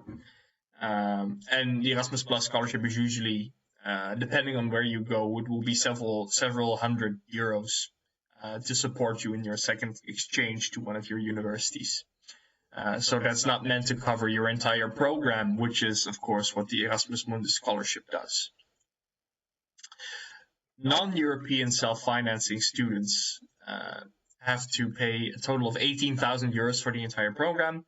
And the Erasmus Plus scholarship is usually, depending on where you go, it will be several hundred euros to support you in your second exchange to one of your universities. So that's not meant to cover your entire program, which is, of course, what the Erasmus Mundus scholarship does. Non-European self-financing students have to pay a total of 18,000 euros for the entire program,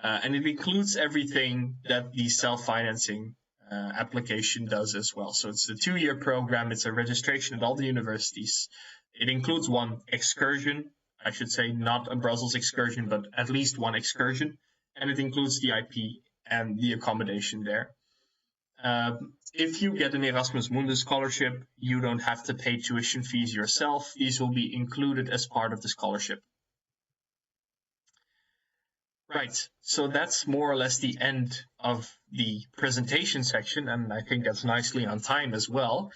and it includes everything that the self-financing application does as well. So it's a 2-year program. It's a registration at all the universities. It includes one excursion, I should say not a Brussels excursion, but at least one excursion, and it includes the IP and the accommodation there. If you get an Erasmus Mundus scholarship, you don't have to pay tuition fees yourself. These will be included as part of the scholarship. Right, so that's more or less the end of the presentation section, and I think that's nicely on time as well.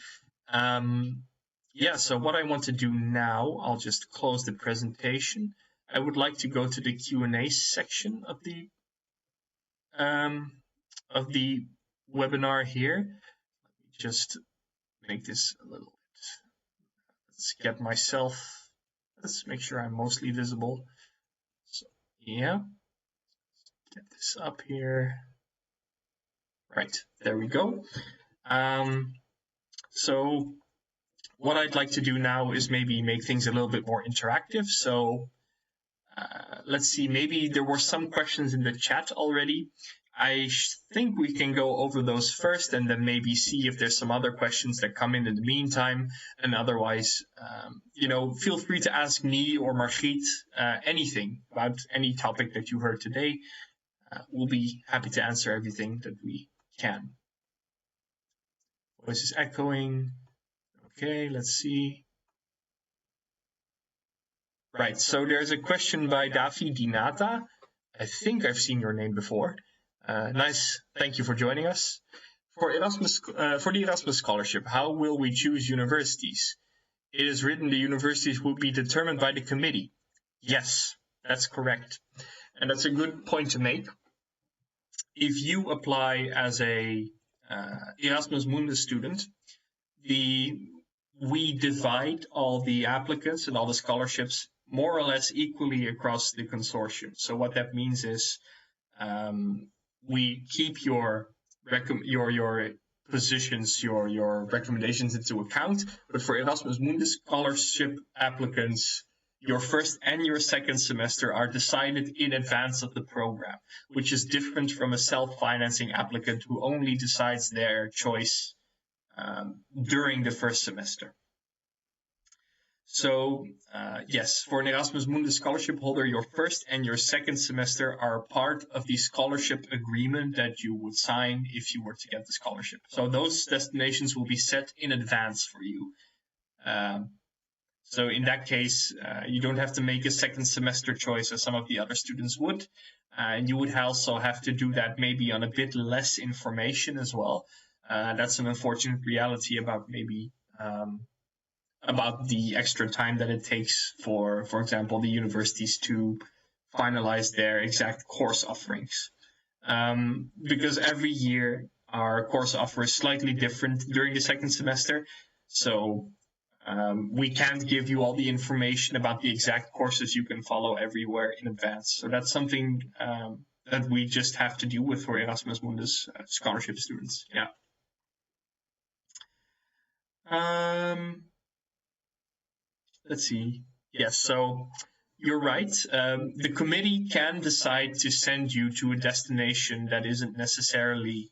So what I want to do now, I'll just close the presentation. I would like to go to the Q&A section of the webinar here. Let me just make this a little bit. Let's make sure I'm mostly visible. So, yeah. Get this up here. Right, there we go. So what I'd like to do now is maybe make things a little bit more interactive. So let's see, maybe there were some questions in the chat already. I think we can go over those first and then maybe see if there's some other questions that come in the meantime. And otherwise, feel free to ask me or Margriet anything about any topic that you heard today. We'll be happy to answer everything that we can. Voice is echoing. Okay, let's see. Right, so there's a question by Davi Dinata. I think I've seen your name before. Nice, thank you for joining us. For the Erasmus scholarship, how will we choose universities? It is written the universities will be determined by the committee. Yes, that's correct. And that's a good point to make. If you apply as a Erasmus Mundus student, we divide all the applicants and all the scholarships more or less equally across the consortium. So what that means is we keep your positions, your recommendations into account. But for Erasmus Mundus scholarship applicants, your first and your second semester are decided in advance of the program, which is different from a self-financing applicant who only decides their choice during the first semester. So yes, for an Erasmus Mundus scholarship holder, your first and your second semester are part of the scholarship agreement that you would sign if you were to get the scholarship. So those destinations will be set in advance for you. So in that case, you don't have to make a second semester choice as some of the other students would. And you would also have to do that maybe on a bit less information as well. That's an unfortunate reality about maybe about the extra time that it takes for example, the universities to finalize their exact course offerings. Because every year our course offer is slightly different during the second semester. So we can't give you all the information about the exact courses you can follow everywhere in advance. So that's something that we just have to deal with for Erasmus Mundus scholarship students. Yeah. Let's see. Yes, so you're right. The committee can decide to send you to a destination that isn't necessarily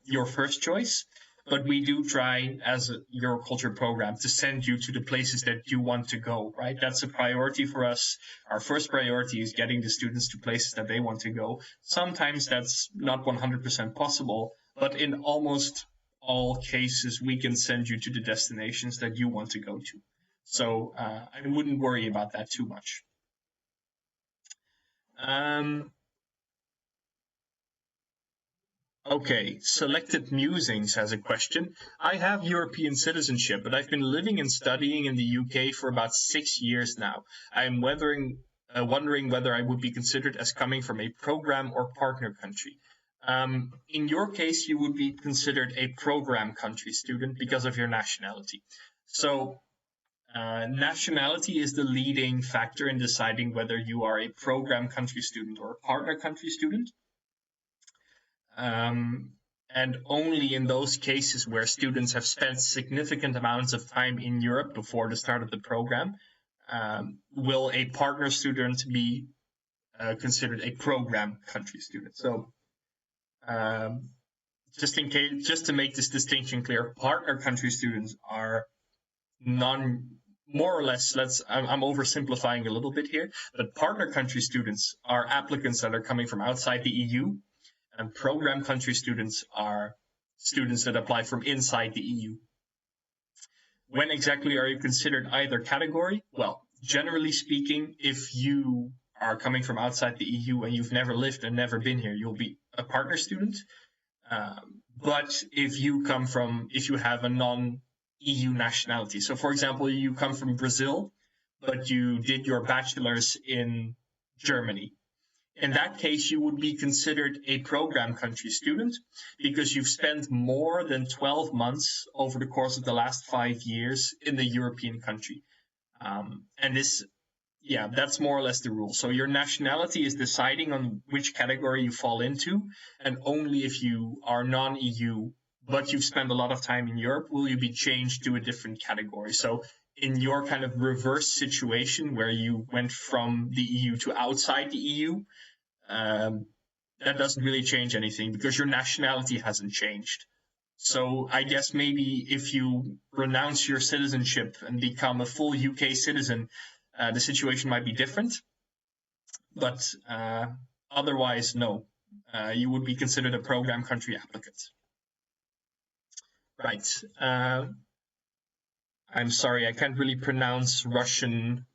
your first choice, but we do try as a Euroculture program to send you to the places that you want to go, right? That's a priority for us. Our first priority is getting the students to places that they want to go. Sometimes that's not 100% possible, but in almost all cases, we can send you to the destinations that you want to go to. So I wouldn't worry about that too much. Okay, Selected Musings has a question. I have European citizenship, but I've been living and studying in the UK for about 6 years now. I am wondering whether I would be considered as coming from a program or partner country. In your case, you would be considered a program country student because of your nationality. So nationality is the leading factor in deciding whether you are a program country student or a partner country student. And only in those cases where students have spent significant amounts of time in Europe before the start of the program, will a partner student be considered a program country student. So just to make this distinction clear, partner country students are more or less, I'm oversimplifying a little bit here, but partner country students are applicants that are coming from outside the EU, and program country students are students that apply from inside the EU. When exactly are you considered either category? Well, generally speaking, if you are coming from outside the EU and you've never lived and never been here, you'll be a partner student. But if you have a non-EU nationality, so for example, you come from Brazil, but you did your bachelor's in Germany, in that case, you would be considered a program country student because you've spent more than 12 months over the course of the last 5 years in the European country. And that's more or less the rule. So your nationality is deciding on which category you fall into, and only if you are non-EU, but you've spent a lot of time in Europe, will you be changed to a different category. So in your kind of reverse situation where you went from the EU to outside the EU, that doesn't really change anything because your nationality hasn't changed. So I guess maybe if you renounce your citizenship and become a full UK citizen, the situation might be different. But otherwise, no. You would be considered a program country applicant. Right. I'm sorry, I can't really pronounce Russian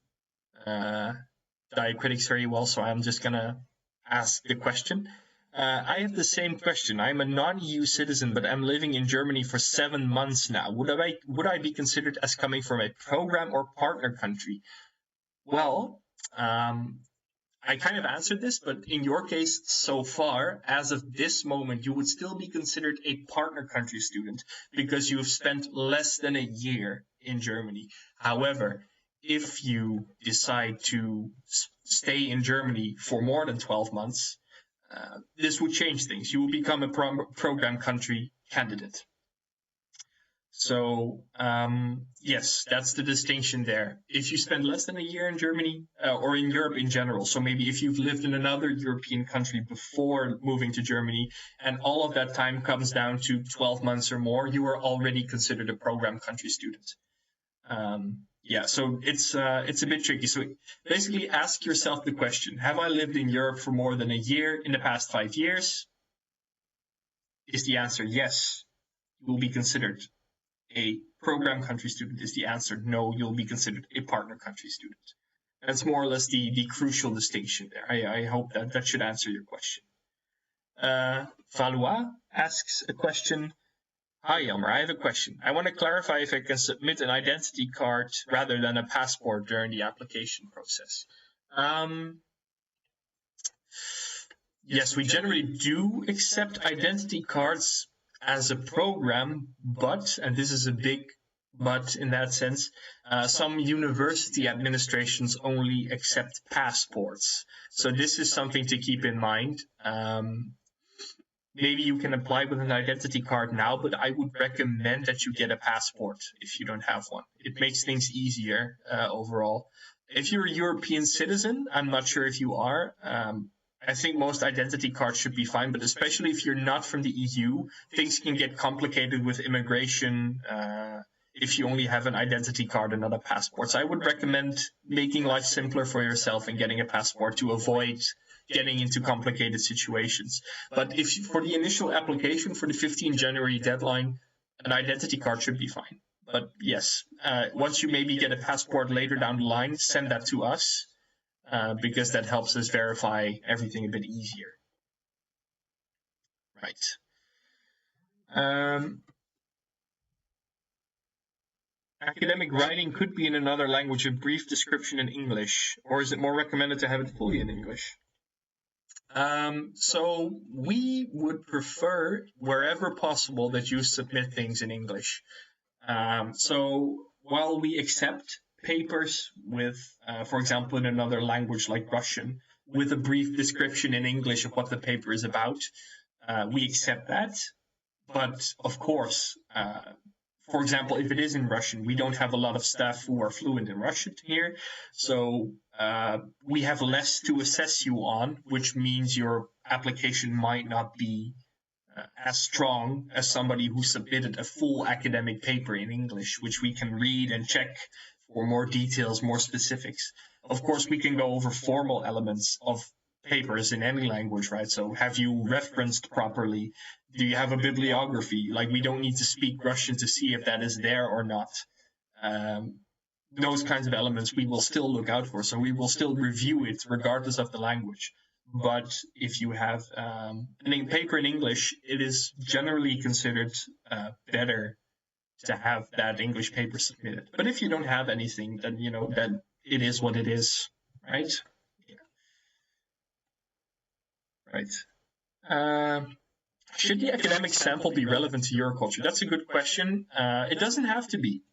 diacritics very well, so I'm just going to ask the question. I have the same question. I'm a non-EU citizen, but I'm living in Germany for 7 months now. Would I be considered as coming from a program or partner country? Well, I kind of answered this, but in your case, so far, as of this moment, you would still be considered a partner country student because you have spent less than a year in Germany. However, if you decide to stay in Germany for more than 12 months, this would change things. You will become a program country candidate. So, yes, that's the distinction there. If you spend less than a year in Germany, or in Europe in general, so maybe if you've lived in another European country before moving to Germany, and all of that time comes down to 12 months or more, you are already considered a program country student. So it's a bit tricky. So basically ask yourself the question, have I lived in Europe for more than a year in the past 5 years? Is the answer yes, you will be considered a program country student. Is the answer no, you'll be considered a partner country student. That's more or less the crucial distinction there. I hope that should answer your question. Valois asks a question. Hi, Jelmer, I have a question. I want to clarify if I can submit an identity card rather than a passport during the application process. Yes, we generally do accept identity cards as a program, but, and this is a big but in that sense, some university administrations only accept passports. So this is something to keep in mind. Maybe you can apply with an identity card now, but I would recommend that you get a passport if you don't have one. It makes things easier overall. if you're a European citizen, I'm not sure if you are. I think most identity cards should be fine, but especially if you're not from the EU, things can get complicated with immigration if you only have an identity card and not a passport. So I would recommend making life simpler for yourself and getting a passport to avoid getting into complicated situations. But if for the initial application for the 15 January deadline, an identity card should be fine. But yes, once you maybe get a passport later down the line, send that to us because that helps us verify everything a bit easier. Right. Academic writing could be in another language, a brief description in English, or is it more recommended to have it fully in English? So we would prefer, wherever possible, that you submit things in English. So while we accept papers with, for example, in another language like Russian, with a brief description in English of what the paper is about, we accept that. But of course, for example, if it is in Russian, we don't have a lot of staff who are fluent in Russian here. So we have less to assess you on, which means your application might not be as strong as somebody who submitted a full academic paper in English, which we can read and check for more details, more specifics. Of course, we can go over formal elements of papers in any language, right? So have you referenced properly? Do you have a bibliography? Like, we don't need to speak Russian to see if that is there or not. Those kinds of elements we will still look out for. So we will still review it regardless of the language. But if you have a paper in English, it is generally considered better to have that English paper submitted. But if you don't have anything, then, then it is what it is, right? Right. Should the academic sample be relevant to Euroculture? That's a good question. It doesn't have to be.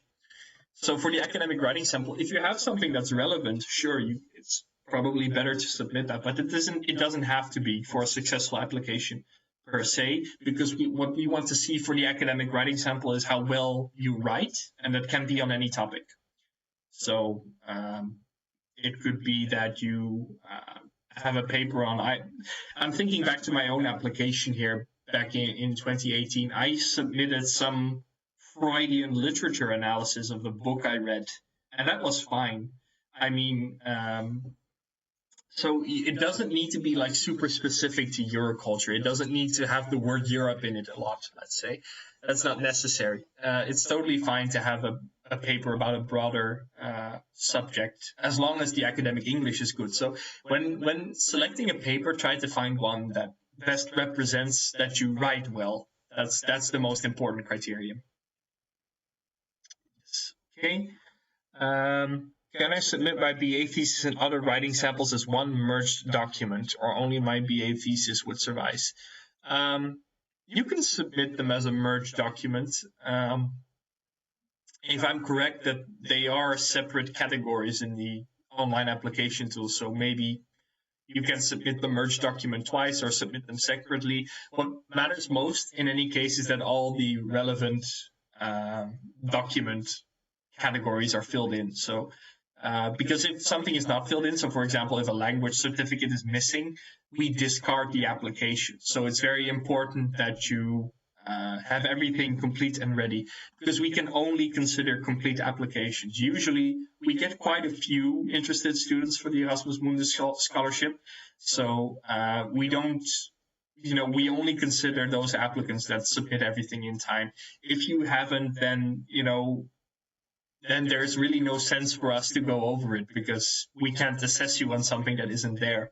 So for the academic writing sample, if you have something that's relevant, sure, it's probably better to submit that, but it doesn't have to be for a successful application per se, because what we want to see for the academic writing sample is how well you write, and that can be on any topic. So it could be that you have a paper on, I'm thinking back to my own application here back in 2018. I submitted some Freudian literature analysis of the book I read, and that was fine. I mean, so it doesn't need to be like super specific to Euroculture. It doesn't need to have the word Europe in it a lot, let's say. That's not necessary. It's totally fine to have a paper about a broader subject, as long as the academic English is good. So when selecting a paper, try to find one that best represents that you write well. That's the most important criterion. Okay. Can I submit my BA thesis and other writing samples as one merged document, or only my BA thesis would suffice? You can submit them as a merged document. If I'm correct, that they are separate categories in the online application tool, so maybe you can submit the merged document twice or submit them separately. What matters most in any case is that all the relevant document categories are filled in. So because if something is not filled in, so for example, if a language certificate is missing, we discard the application. So it's very important that you have everything complete and ready, because we can only consider complete applications. Usually we get quite a few interested students for the Erasmus Mundus scholarship. So we don't, we only consider those applicants that submit everything in time. If you haven't, then, then there's really no sense for us to go over it, because we can't assess you on something that isn't there.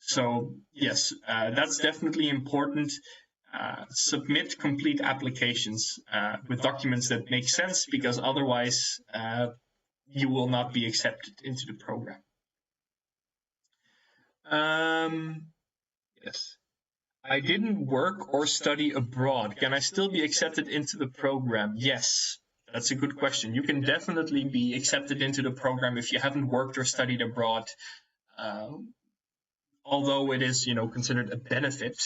So yes, that's definitely important. Submit complete applications with documents that make sense, because otherwise you will not be accepted into the program. Yes. I didn't work or study abroad. Can I still be accepted into the program? Yes. That's a good question. You can definitely be accepted into the program if you haven't worked or studied abroad, although it is, considered a benefit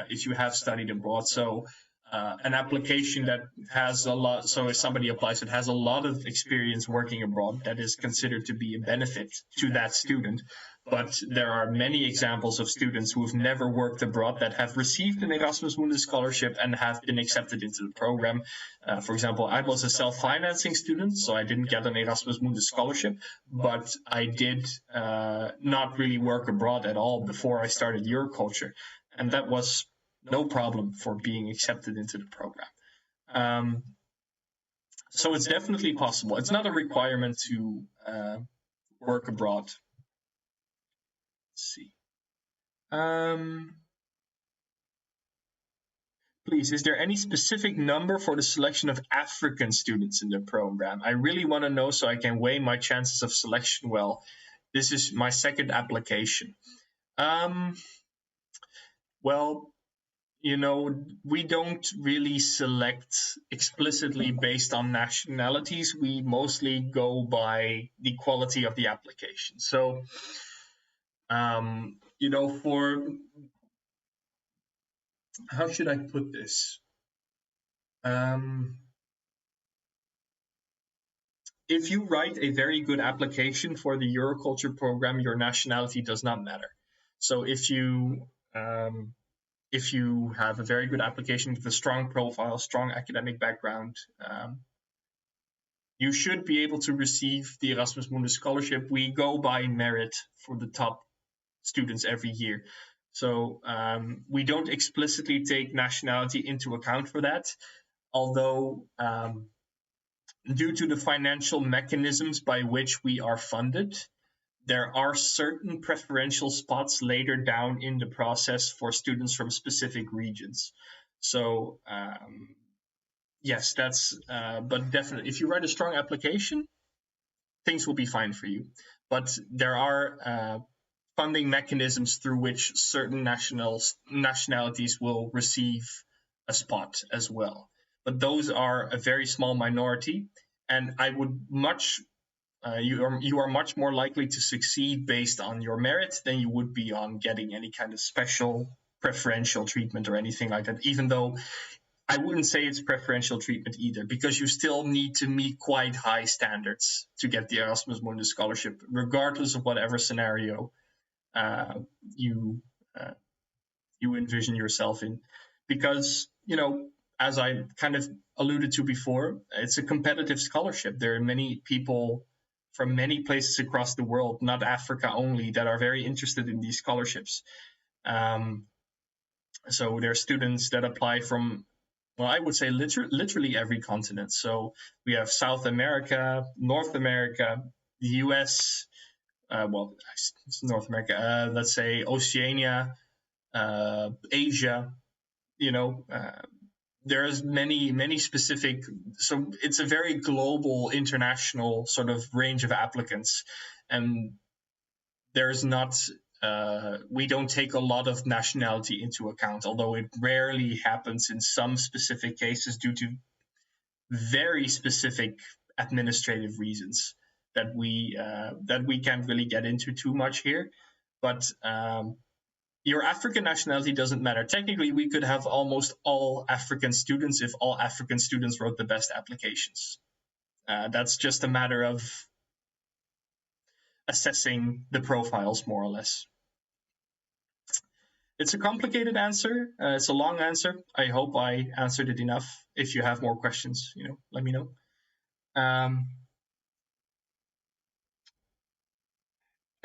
if you have studied abroad. So an application that has a lot. So if somebody applies, it has a lot of experience working abroad. That is considered to be a benefit to that student. But there are many examples of students who have never worked abroad that have received an Erasmus Mundus scholarship and have been accepted into the program. For example, I was a self-financing student, so I didn't get an Erasmus Mundus scholarship, but I did not really work abroad at all before I started Euroculture. And that was no problem for being accepted into the program. So it's definitely possible. It's not a requirement to work abroad. Let's see. Please, is there any specific number for the selection of African students in the program? I really want to know so I can weigh my chances of selection well. This is my second application. Well, we don't really select explicitly based on nationalities. We mostly go by the quality of the application. So, for, how should I put this? If you write a very good application for the Euroculture program, your nationality does not matter. So if you have a very good application with a strong profile, strong academic background, you should be able to receive the Erasmus Mundus scholarship. We go by merit for the top students every year. So we don't explicitly take nationality into account for that, although due to the financial mechanisms by which we are funded, there are certain preferential spots later down in the process for students from specific regions. So yes, that's, but definitely, if you write a strong application, things will be fine for you. But there are funding mechanisms through which certain nationalities will receive a spot as well. But those are a very small minority, and I would you are much more likely to succeed based on your merit than you would be on getting any kind of special preferential treatment or anything like that, even though I wouldn't say it's preferential treatment either, because you still need to meet quite high standards to get the Erasmus Mundus scholarship, regardless of whatever scenario you envision yourself in. Because, as I kind of alluded to before, it's a competitive scholarship. There are many people from many places across the world, not Africa only, that are very interested in these scholarships. So there are students that apply from, well, I would say literally every continent. So we have South America, North America, the US, well, it's North America, let's say Oceania, Asia, there's many specific, so it's a very global, international sort of range of applicants, and there's not, we don't take a lot of nationality into account, although it rarely happens in some specific cases due to very specific administrative reasons that we can't really get into too much here. But your African nationality doesn't matter. Technically, we could have almost all African students if all African students wrote the best applications. That's just a matter of assessing the profiles, more or less. It's a complicated answer. It's a long answer. I hope I answered it enough. If you have more questions, let me know.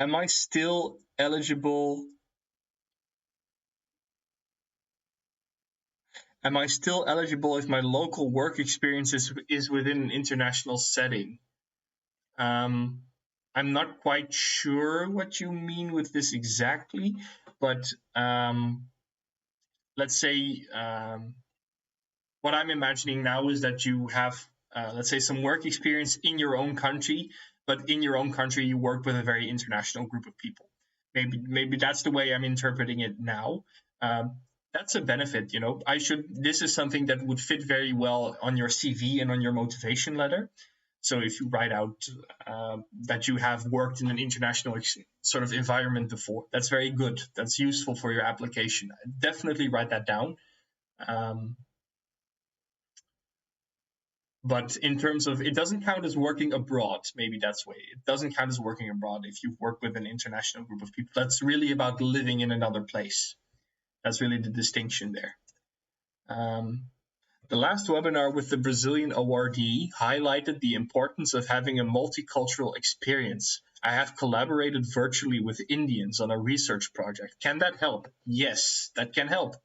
Am I still eligible? Am I still eligible if my local work experience is within an international setting? I'm not quite sure what you mean with this exactly, but let's say what I'm imagining now is that you have, let's say, some work experience in your own country, but in your own country you work with a very international group of people. Maybe that's the way I'm interpreting it now. That's a benefit, this is something that would fit very well on your CV and on your motivation letter. So if you write out that you have worked in an international sort of environment before, that's very good. That's useful for your application. Definitely write that down. But in terms of, it doesn't count as working abroad. Maybe that's way. It doesn't count as working abroad if you work with an international group of people. That's really about living in another place. That's really the distinction there. The last webinar with the Brazilian awardee highlighted the importance of having a multicultural experience. I have collaborated virtually with Indians on a research project. Can that help? Yes, that can help.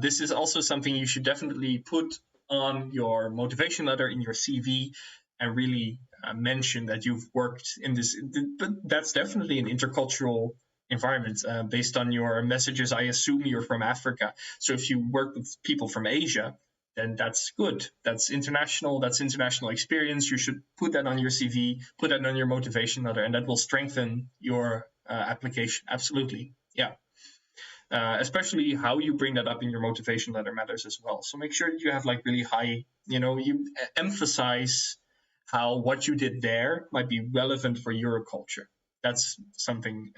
This is also something you should definitely put on your motivation letter, in your CV, and really mention that you've worked in this. But that's definitely an intercultural environment. Based on your messages, I assume you're from Africa. So if you work with people from Asia, then that's good. That's international experience. You should put that on your CV, put that on your motivation letter, and that will strengthen your application. Absolutely. Yeah. Especially how you bring that up in your motivation letter matters as well. So make sure that you have like really high, you emphasize how what you did there might be relevant for Euroculture. That's something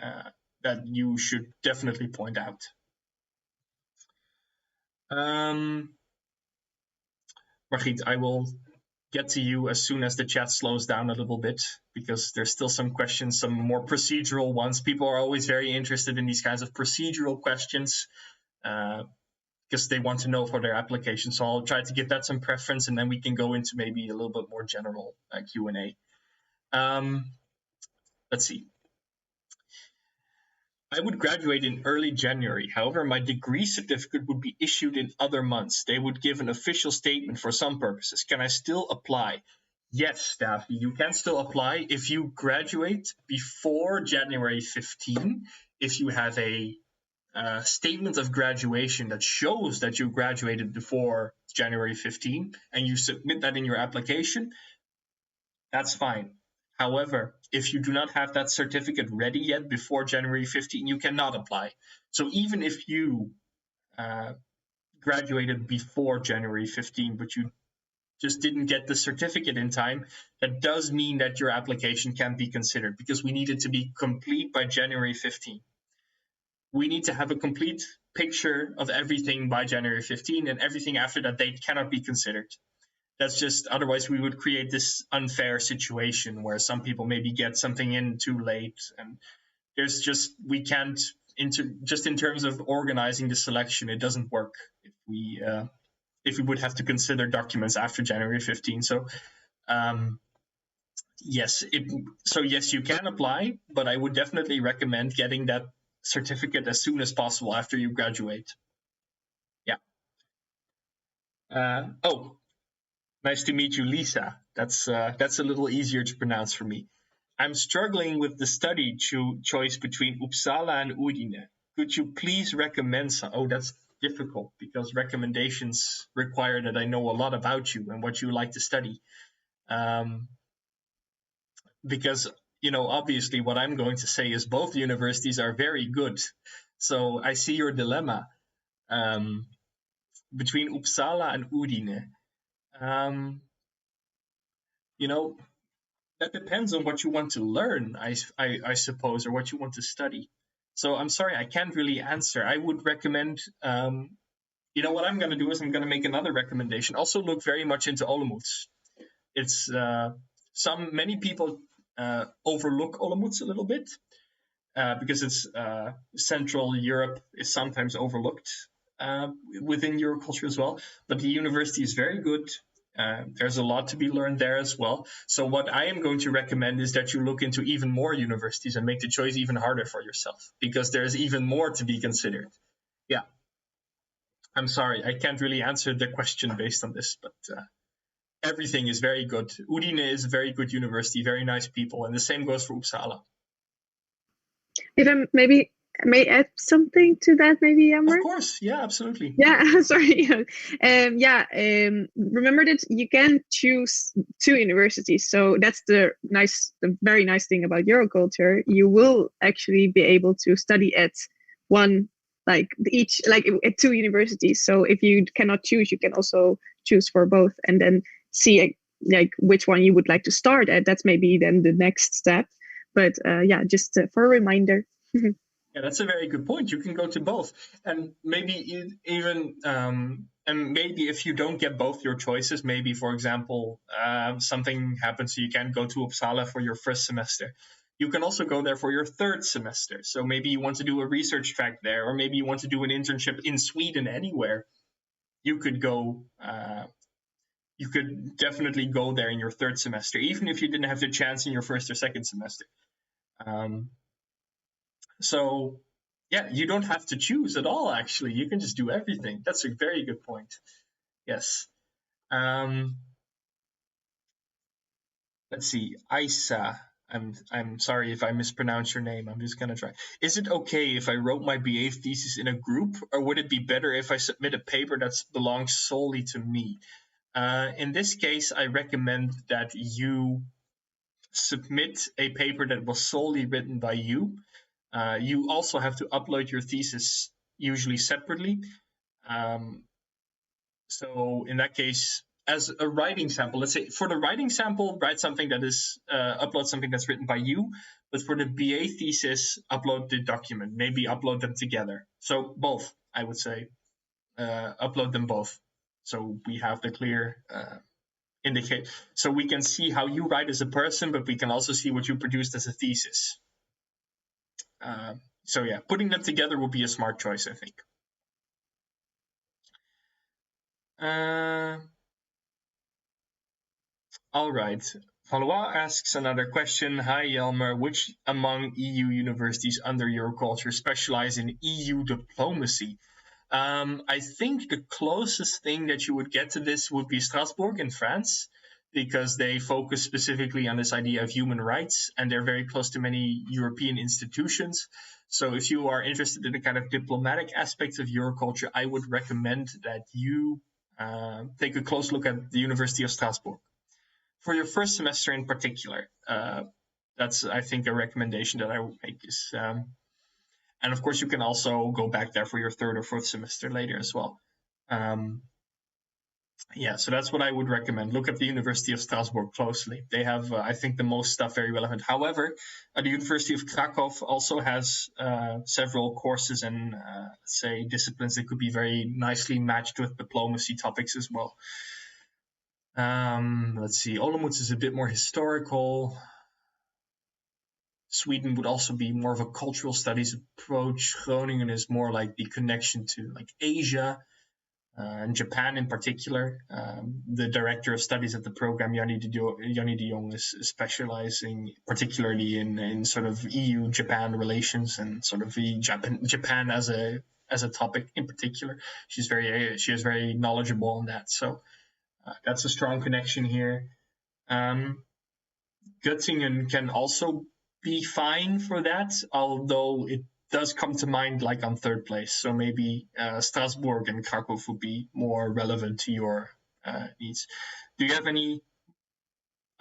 that you should definitely point out. Margriet, I will get to you as soon as the chat slows down a little bit, because there's still some questions, some more procedural ones. People are always very interested in these kinds of procedural questions because they want to know for their application. So I'll try to give that some preference, and then we can go into maybe a little bit more general Q&A. Let's see. I would graduate in early January. However, my degree certificate would be issued in other months. They would give an official statement for some purposes. Can I still apply? Yes, Daphne, you can still apply. If you graduate before January 15, if you have a statement of graduation that shows that you graduated before January 15, and you submit that in your application, that's fine. However, if you do not have that certificate ready yet before January 15, you cannot apply. So even if you graduated before January 15, but you just didn't get the certificate in time, that does mean that your application can't be considered, because we need it to be complete by January 15. We need to have a complete picture of everything by January 15, and everything after that date cannot be considered. That's just, otherwise we would create this unfair situation where some people maybe get something in too late, and there's just, we can't, just in terms of organizing the selection, it doesn't work if we would have to consider documents after January 15. So yes, you can apply, but I would definitely recommend getting that certificate as soon as possible after you graduate. Yeah. Nice to meet you, Lisa. That's a little easier to pronounce for me. I'm struggling with the study choice between Uppsala and Udine. Could you please recommend some? Oh, that's difficult, because recommendations require that I know a lot about you and what you like to study. Because, obviously what I'm going to say is both universities are very good. So I see your dilemma between Uppsala and Udine. That depends on what you want to learn, I suppose, or what you want to study. So I'm sorry, I can't really answer. I would recommend, what I'm going to do is I'm going to make another recommendation. Also look very much into Olomouc. It's many people overlook Olomouc a little bit because it's Central Europe is sometimes overlooked within Euroculture as well. But the university is very good. There's a lot to be learned there as well. So what I am going to recommend is that you look into even more universities and make the choice even harder for yourself, because there's even more to be considered. Yeah. I'm sorry, I can't really answer the question based on this, but everything is very good. Udine is a very good university, very nice people, and the same goes for Uppsala. If I maybe may add something to that, maybe, Jelmer? Of course, yeah, absolutely. Yeah, sorry. Remember that you can choose 2 universities. So that's the very nice thing about Euroculture. You will actually be able to study at one, at 2 universities. So if you cannot choose, you can also choose for both, and then see which one you would like to start at. That's maybe then the next step. But just for a reminder. Yeah, that's a very good point. You can go to both, and maybe even and maybe if you don't get both your choices, maybe, for example, something happens so you can't go to Uppsala for your first semester, you can also go there for your third semester. So maybe you want to do a research track there, or maybe you want to do an internship in Sweden, anywhere. You could go, you could definitely go there in your third semester, even if you didn't have the chance in your first or second semester. So yeah, you don't have to choose at all, actually. You can just do everything. That's a very good point. Yes. Let's see. Isa. I'm sorry if I mispronounce your name. I'm just gonna try. Is it okay if I wrote my BA thesis in a group, or would it be better if I submit a paper that belongs solely to me? In this case, I recommend that you submit a paper that was solely written by you. You also have to upload your thesis usually separately. So in that case, as a writing sample, let's say for the writing sample, write something that is, upload something that's written by you. But for the BA thesis, upload the document, maybe upload them together. So both, I would say, upload them both. So we have the clear indicate, so we can see how you write as a person, but we can also see what you produced as a thesis. So yeah, putting them together would be a smart choice, I think. All right. Valois asks another question. Hi, Jelmer. Which among EU universities under Euroculture specialize in EU diplomacy? I think the closest thing that you would get to this would be Strasbourg in France, because they focus specifically on this idea of human rights, and they're very close to many European institutions. So if you are interested in the kind of diplomatic aspects of Euroculture, I would recommend that you take a close look at the University of Strasbourg. For your first semester in particular, that's, I think, a recommendation that I would make is, and of course you can also go back there for your third or fourth semester later as well. Yeah, so that's what I would recommend. Look at the University of Strasbourg closely. They have, I think, the most stuff very relevant. However, the University of Krakow also has several courses and, say, disciplines that could be very nicely matched with diplomacy topics as well. Let's see. Olomouc is a bit more historical. Sweden would also be more of a cultural studies approach. Groningen is more like the connection to like Asia. And Japan in particular. The director of studies at the program, Jannie de Jong, is specializing particularly in sort of EU-Japan relations and sort of the Japan as a topic in particular. She is very knowledgeable on that. So that's a strong connection here. Göttingen can also be fine for that, although it does come to mind like on third place. So maybe Strasbourg and Krakow would be more relevant to your needs. Do you have any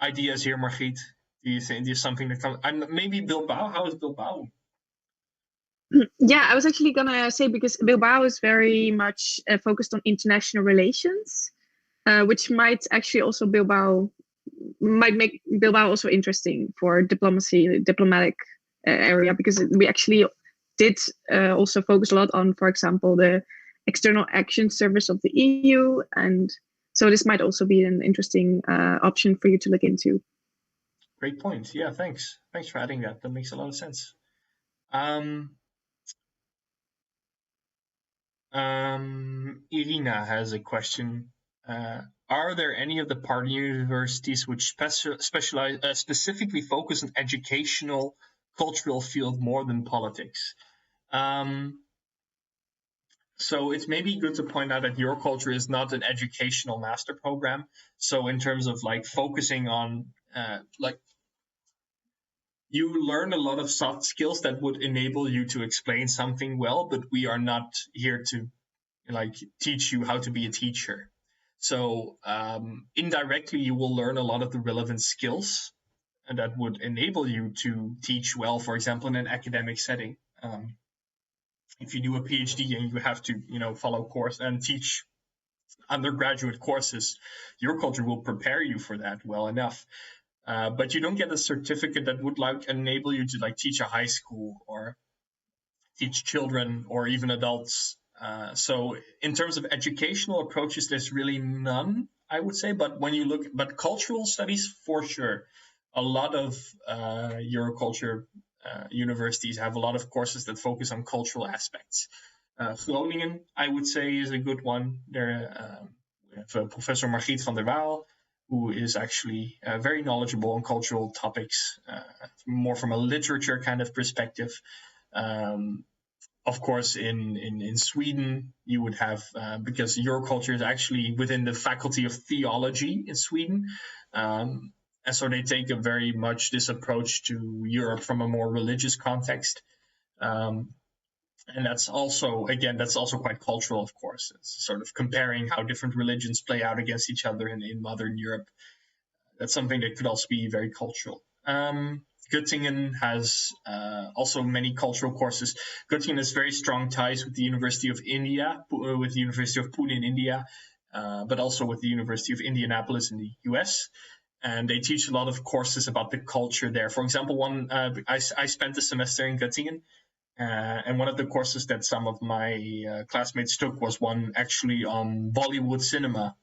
ideas here, Margriet? Do you think there's something that comes? And maybe Bilbao. How is Bilbao? Yeah, I was actually gonna say, because Bilbao is very much focused on international relations, which might actually also make Bilbao also interesting for diplomatic area, because we actually did also focus a lot on, for example, the External Action Service of the EU, and so this might also be an interesting option for you to look into. Great point. Yeah, thanks. Thanks for adding that. That makes a lot of sense. Irina has a question. Are there any of the partner universities which specialize specifically focus on educational, cultural field more than politics? So it's maybe good to point out that Euroculture is not an educational master program. So in terms of like focusing on like, you learn a lot of soft skills that would enable you to explain something well, but we are not here to like teach you how to be a teacher. So indirectly, you will learn a lot of the relevant skills, and that would enable you to teach well, for example, in an academic setting. If you do a PhD and you have to, follow course and teach undergraduate courses, Euroculture will prepare you for that well enough. But you don't get a certificate that would like enable you to like teach a high school or teach children or even adults So in terms of educational approaches, there's really none, I would say. But when you look, but cultural studies for sure, a lot of Euroculture universities have a lot of courses that focus on cultural aspects. Groningen, I would say, is a good one. There, we have Professor Margriet van der Waal, who is actually very knowledgeable on cultural topics, more from a literature kind of perspective. Of course, in Sweden, you would have, because Euroculture is actually within the Faculty of Theology in Sweden. And so they take a very much this approach to Europe from a more religious context. And that's also, again, that's also quite cultural, of course. It's sort of comparing how different religions play out against each other in modern Europe. That's something that could also be very cultural. Göttingen has also many cultural courses. Göttingen has very strong ties with the University of India, with the University of Pune in India, but also with the University of Indianapolis in the US. And they teach a lot of courses about the culture there. For example, I spent a semester in Göttingen, and one of the courses that some of my classmates took was one actually on Bollywood cinema,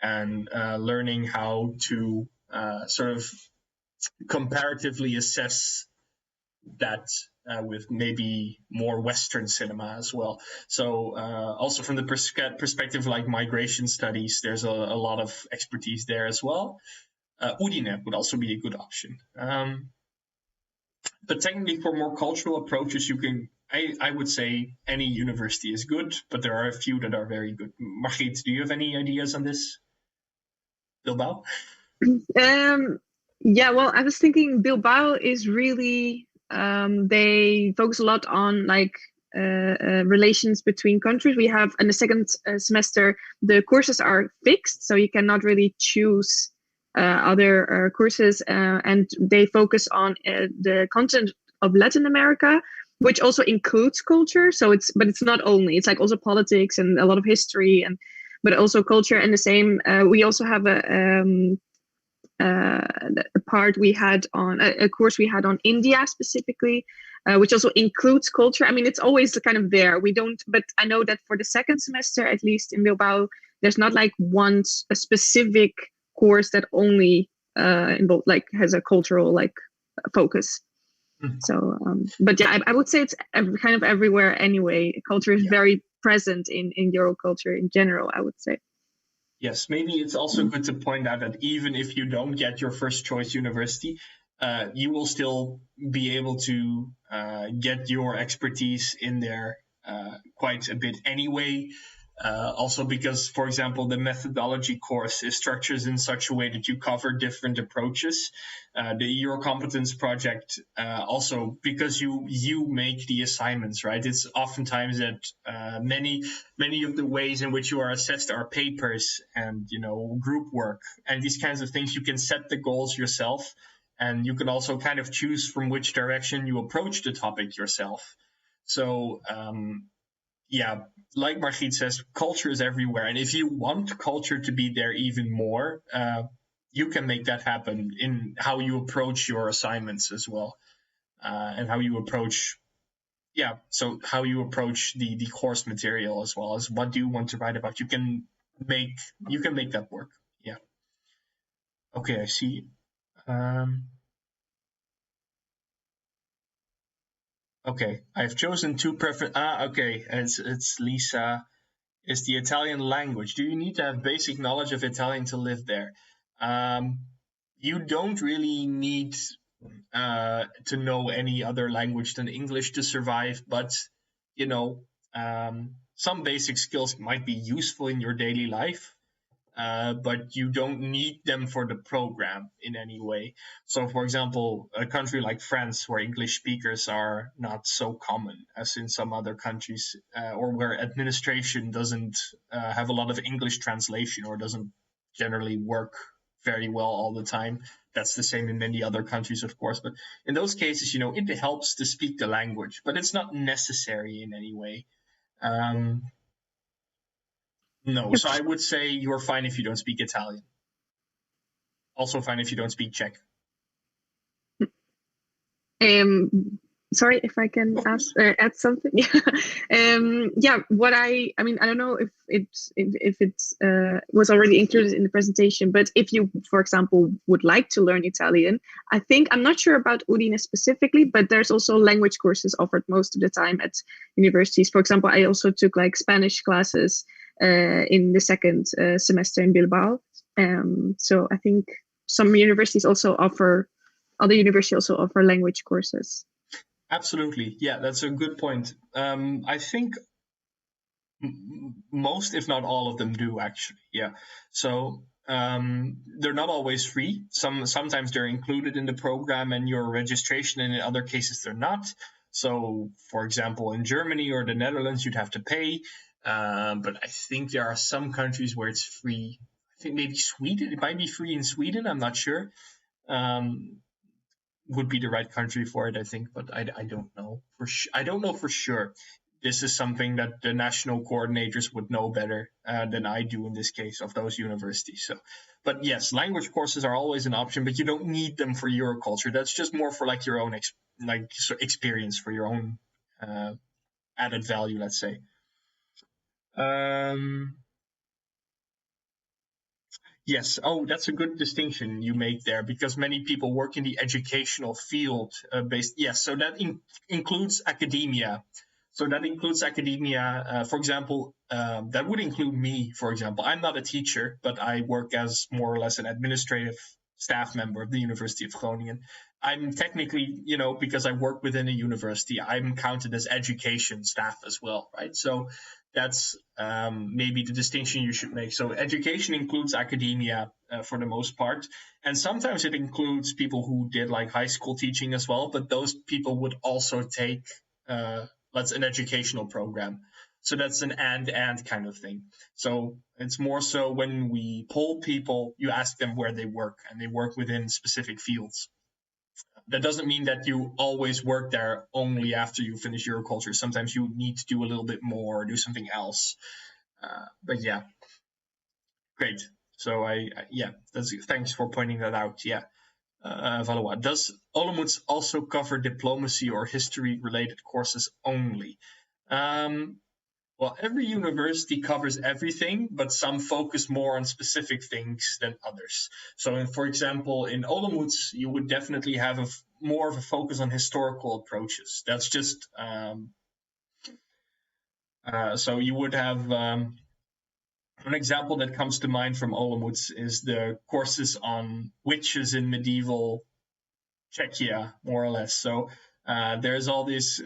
and learning how to sort of comparatively assess that with maybe more Western cinema as well. So also from the perspective like migration studies, there's a lot of expertise there as well. Udine would also be a good option. But technically, for more cultural approaches, you can, I would say any university is good, but there are a few that are very good. Margriet, do you have any ideas on this? Bilbao? Yeah, well, I was thinking Bilbao is really, they focus a lot on like relations between countries. We have in the second semester, the courses are fixed, so you cannot really choose other courses, and they focus on the continent of Latin America, which also includes culture. So but it's not only, it's like also politics and a lot of history, but also culture. And the same, we also have a part we had on a course we had on India specifically, which also includes culture. I mean, it's always kind of there. We don't, but I know that for the second semester, at least in Bilbao, there's not like a specific course that only like has a cultural like focus. Mm-hmm. So, but yeah, I would say it's kind of everywhere anyway. Culture is very present in Euroculture in general, I would say. Yes, maybe it's also good to point out that even if you don't get your first choice university, you will still be able to get your expertise in there quite a bit anyway. Also because, for example, the methodology course is structured in such a way that you cover different approaches. The Eurocompetence project also, because you make the assignments, right? It's oftentimes that many of the ways in which you are assessed are papers and, group work and these kinds of things. You can set the goals yourself, and you can also kind of choose from which direction you approach the topic yourself. So, yeah, like Margriet says, culture is everywhere. And if you want culture to be there even more, you can make that happen in how you approach your assignments as well. And how you approach, how you approach the course material as well as what do you want to write about. You can make that work. Yeah. Okay, I see. Okay, I've chosen two perfect. Okay, it's Lisa. Is the Italian language. Do you need to have basic knowledge of Italian to live there? You don't really need to know any other language than English to survive, but some basic skills might be useful in your daily life. But you don't need them for the program in any way. So, for example, a country like France, where English speakers are not so common as in some other countries, or where administration doesn't have a lot of English translation or doesn't generally work very well all the time. That's the same in many other countries, of course. But in those cases, it helps to speak the language, but it's not necessary in any way. No, so I would say you're fine if you don't speak Italian. Also fine if you don't speak Czech. sorry if I can add something. What I mean, I don't know if it's was already included in the presentation, but if you, for example, would like to learn Italian, I'm not sure about Udine specifically, but there's also language courses offered most of the time at universities. For example, I also took like Spanish classes in the second semester in Bilbao. So I think some universities also offer, other universities also offer language courses. Absolutely. Yeah, that's a good point. I think most, if not all of them do actually. Yeah. So they're not always free. Sometimes they're included in the program and your registration, and in other cases they're not. So for example, in Germany or the Netherlands, you'd have to pay. But I think there are some countries where it's free. I think maybe Sweden, it might be free in Sweden. I'm not sure. Would be the right country for it, I think, but I don't know I don't know for sure. This is something that the national coordinators would know better than I do in this case of those universities. So, but yes, language courses are always an option, but you don't need them for Euroculture. That's just more for like your own experience, for your own added value, let's say. Yes. Oh, that's a good distinction you make there, because many people work in the educational field based. Yes. So that includes academia. So that includes academia. For example, that would include me, for example. I'm not a teacher, but I work as more or less an administrative staff member of the University of Groningen. I'm technically, because I work within a university, I'm counted as education staff as well, right? So that's maybe the distinction you should make. So education includes academia for the most part. And sometimes it includes people who did like high school teaching as well, but those people would also take an educational program. So that's an and kind of thing. So it's more so when we poll people, you ask them where they work, and they work within specific fields. That doesn't mean that you always work there only after you finish Euroculture. Sometimes you need to do a little bit more, or do something else. But yeah, great. So thanks for pointing that out. Yeah. Valois, does Olomouc also cover diplomacy or history-related courses only? Well, every university covers everything, but some focus more on specific things than others. So, for example, in Olomouc, you would definitely have more of a focus on historical approaches. That's just so you would have an example that comes to mind from Olomouc is the courses on witches in medieval Czechia, more or less. So there's all these.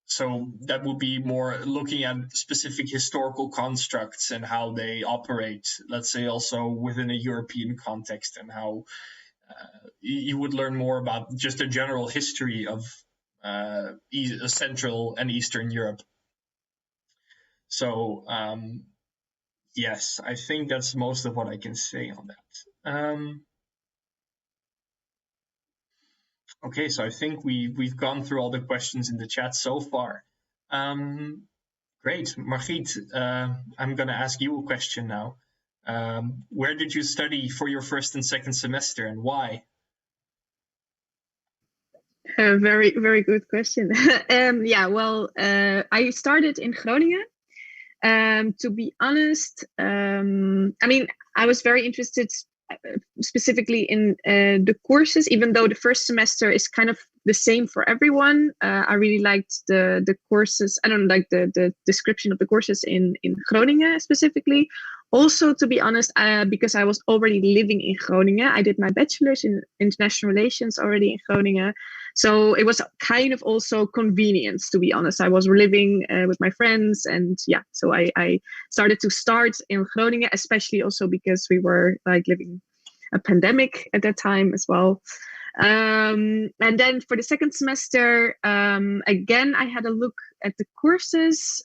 So that would be more looking at specific historical constructs and how they operate, let's say also within a European context, and how you would learn more about just a general history of Central and Eastern Europe. So yes, I think that's most of what I can say on that. Okay, so I think we've gone through all the questions in the chat so far. Great, Margriet, I'm going to ask you a question now. Where did you study for your first and second semester, and why? Very, very good question. I started in Groningen. To be honest, I was very interested specifically in the courses, even though the first semester is kind of the same for everyone. I really liked the courses. I don't like the description of the courses in Groningen specifically. Also, to be honest, because I was already living in Groningen, I did my bachelor's in international relations already in Groningen. So it was kind of also convenience, to be honest. I was living with my friends, and so I started in Groningen, especially also because we were like living a pandemic at that time as well. And then for the second semester, again, I had a look at the courses.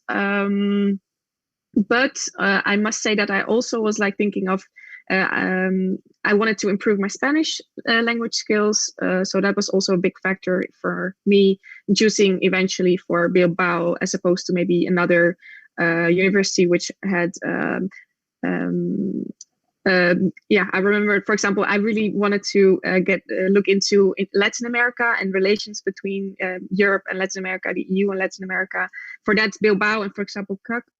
But I must say that I also was like thinking of, I wanted to improve my Spanish language skills. So that was also a big factor for me choosing eventually for Bilbao, as opposed to maybe another university which had yeah, I remember, for example, I really wanted to look into Latin America and relations between Europe and Latin America, the EU and Latin America. For that, Bilbao and, for example,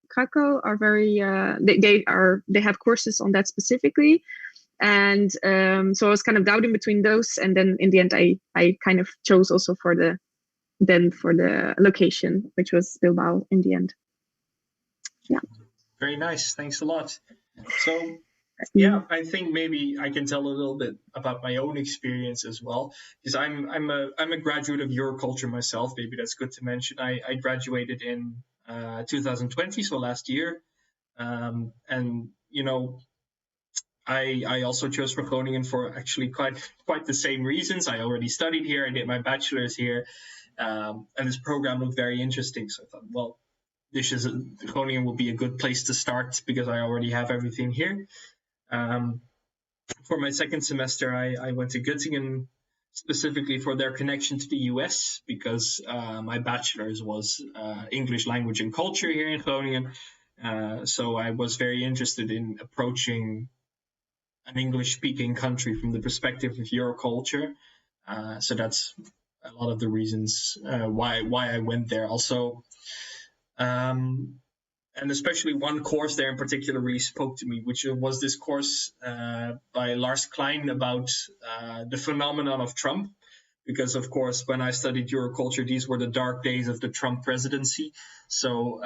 Krakow are very they have courses on that specifically. And so I was kind of doubting between those, and then in the end, I kind of chose also for the location, which was Bilbao in the end. Yeah. Very nice. Thanks a lot. So yeah, I think maybe I can tell a little bit about my own experience as well, because I'm a graduate of Euroculture myself. Maybe that's good to mention. I graduated in 2020, so last year, and I also chose for Groningen for actually quite the same reasons. I already studied here. I did my bachelor's here, and this program looked very interesting. So I thought, well, Groningen will be a good place to start because I already have everything here. For my second semester, I went to Göttingen specifically for their connection to the US, because my bachelor's was English language and culture here in Groningen. So I was very interested in approaching an English-speaking country from the perspective of Euroculture. So that's a lot of the reasons why I went there. Also, and especially one course there in particular really spoke to me, which was this course by Lars Klein about the phenomenon of Trump. Because, of course, when I studied Euroculture, these were the dark days of the Trump presidency. So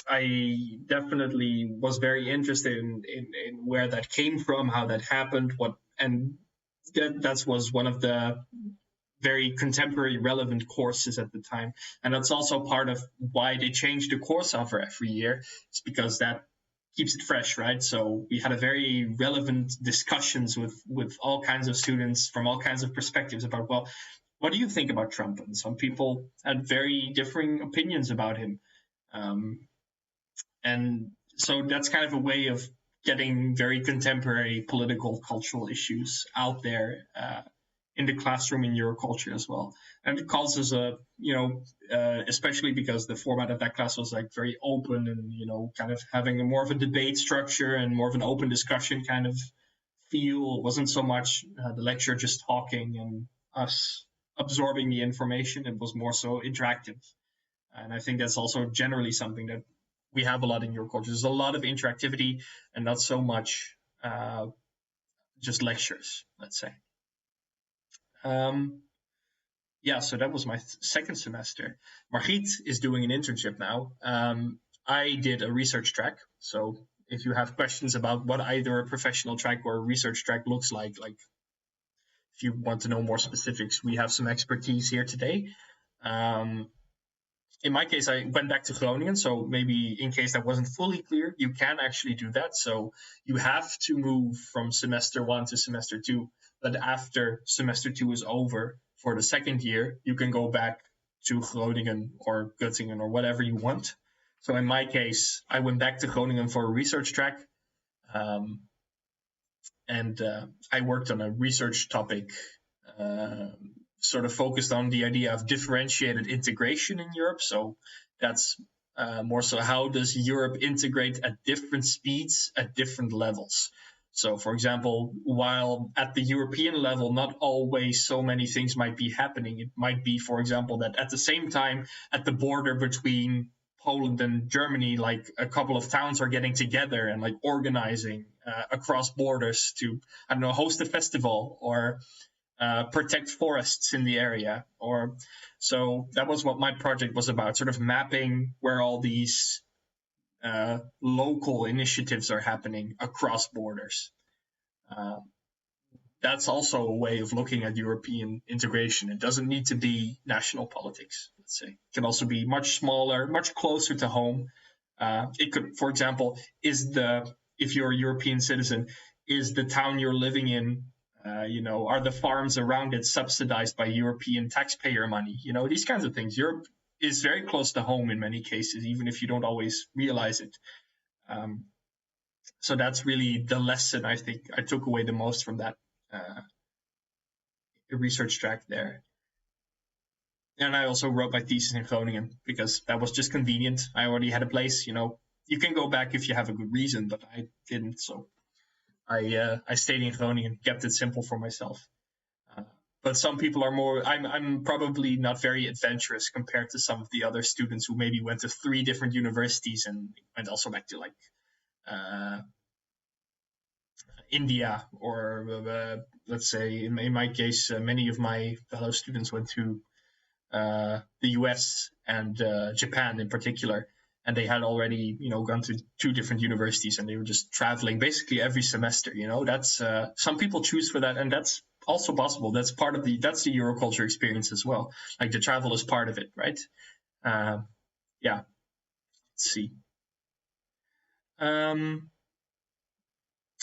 I definitely was very interested in where that came from, how that happened, and that was one of the very contemporary relevant courses at the time. And that's also part of why they change the course offer every year. It's because that keeps it fresh, right? So we had a very relevant discussions with all kinds of students from all kinds of perspectives about, well, what do you think about Trump? And some people had very differing opinions about him. And so that's kind of a way of getting very contemporary political, cultural issues out there in the classroom in Euroculture as well. And it causes especially because the format of that class was like very open and, kind of having a more of a debate structure and more of an open discussion kind of feel. It wasn't so much the lecturer just talking and us absorbing the information. It was more so interactive. And I think that's also generally something that we have a lot in Euroculture. There's a lot of interactivity and not so much just lectures, let's say. So that was my second semester. Margriet is doing an internship now. I did a research track. So if you have questions about what either a professional track or a research track looks like if you want to know more specifics, we have some expertise here today. In my case, I went back to Groningen, so maybe in case that wasn't fully clear, you can actually do that. So you have to move from semester 1 to semester 2, but after semester 2 is over for the second year, you can go back to Groningen or Göttingen or whatever you want. So in my case, I went back to Groningen for a research track, and I worked on a research topic sort of focused on the idea of differentiated integration in Europe. So that's more so, how does Europe integrate at different speeds at different levels? So, for example, while at the European level, not always so many things might be happening. It might be, for example, that at the same time, at the border between Poland and Germany, like a couple of towns are getting together and like organizing across borders to, I don't know, host a festival or protect forests in the area. So that was what my project was about, sort of mapping where all these local initiatives are happening across borders. That's also a way of looking at European integration. It doesn't need to be national politics, let's say. It can also be much smaller, much closer to home. It could, for example, if you're a European citizen, is the town you're living in, are the farms around it subsidized by European taxpayer money? These kinds of things. Europe is very close to home in many cases, even if you don't always realize it. So that's really the lesson I think I took away the most from that research track there. And I also wrote my thesis in Groningen because that was just convenient. I already had a place. You can go back if you have a good reason, but I didn't. So I stayed in Groningen and kept it simple for myself. But some people are more. I'm probably not very adventurous compared to some of the other students who maybe went to 3 different universities and went also back to like India, or let's say in my case, many of my fellow students went to the US and Japan in particular, and they had already gone to 2 different universities, and they were just traveling basically every semester. That's some people choose for that, and that's also possible. That's part of the Euroculture experience as well. Like the travel is part of it, right? Yeah. Let's see.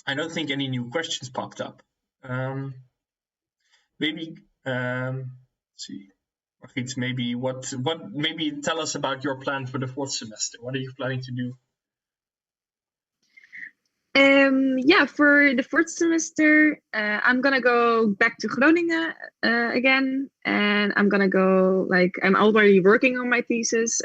I don't think any new questions popped up. Maybe let's see. Margriet, maybe maybe tell us about your plan for the 4th semester. What are you planning to do? Yeah, for the 4th semester, I'm gonna go back to Groningen again, and I'm gonna go I'm already working on my thesis,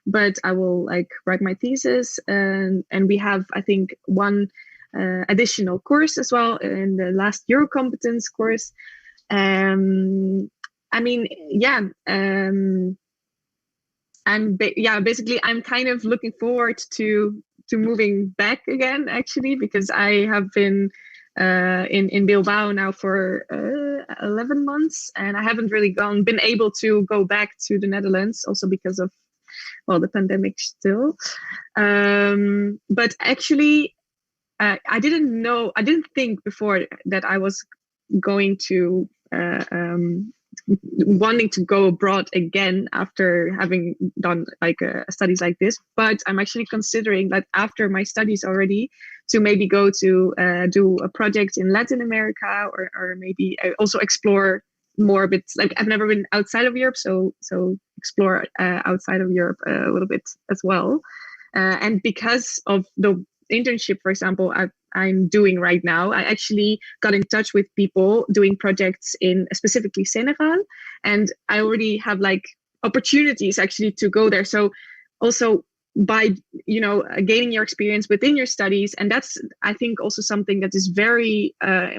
but I will write my thesis, and we have, I think, one additional course as well in the last Euro competence course. I mean, yeah. Basically I'm kind of looking forward to moving back again, actually, because I have been in Bilbao now for 11 months, and I haven't really been able to go back to the Netherlands, also because of the pandemic still. But actually, I didn't think before that I was going to wanting to go abroad again after having done studies like this. But I'm actually considering that after my studies already to maybe go to do a project in Latin America, or maybe also explore more bits. I've never been outside of Europe, so explore outside of Europe a little bit as well. And because of the internship, for example, I'm doing right now, I actually got in touch with people doing projects in specifically Senegal, and I already have opportunities actually to go there. So also by gaining your experience within your studies, and that's, I think, also something that is very I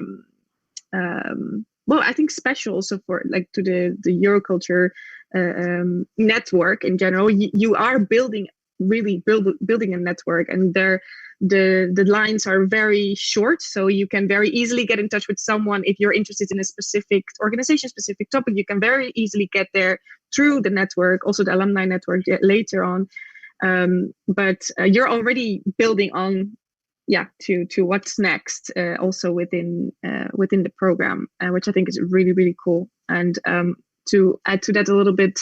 think special also for to the Euroculture network in general. You are building a network, and the lines are very short, so you can very easily get in touch with someone if you're interested in a specific organization, specific topic. You can very easily get there through the network, also the alumni network later on. But you're already building on to what's next, also within the program, which I think is really, really cool. And to add to that a little bit,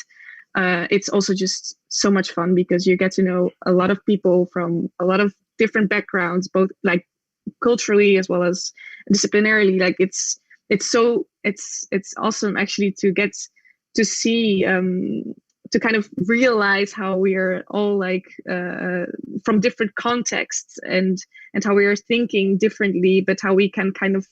it's also just so much fun because you get to know a lot of people from a lot of different backgrounds, both culturally as well as disciplinarily. It's awesome actually to get to see to kind of realize how we are all from different contexts, and how we are thinking differently, but how we can kind of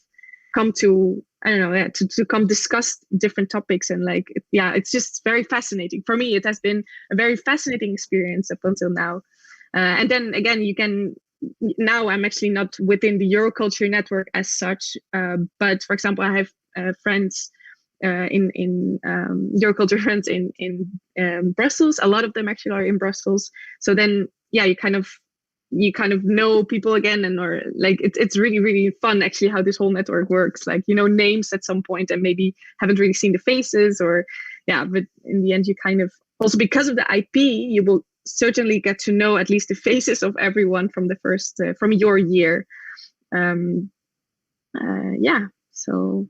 come to, I don't know, to come discuss different topics. And it's just very fascinating. For me, it has been a very fascinating experience up until now. And then again, now I'm actually not within the Euroculture network as such, but for example, I have friends in Euroculture friends in Brussels. A lot of them actually are in Brussels. So then, you kind of know people again, and it's really, really fun actually how this whole network works. Names at some point and maybe haven't really seen the faces, but in the end you kind of, also because of the IP, you will certainly get to know at least the faces of everyone from the first from your year. So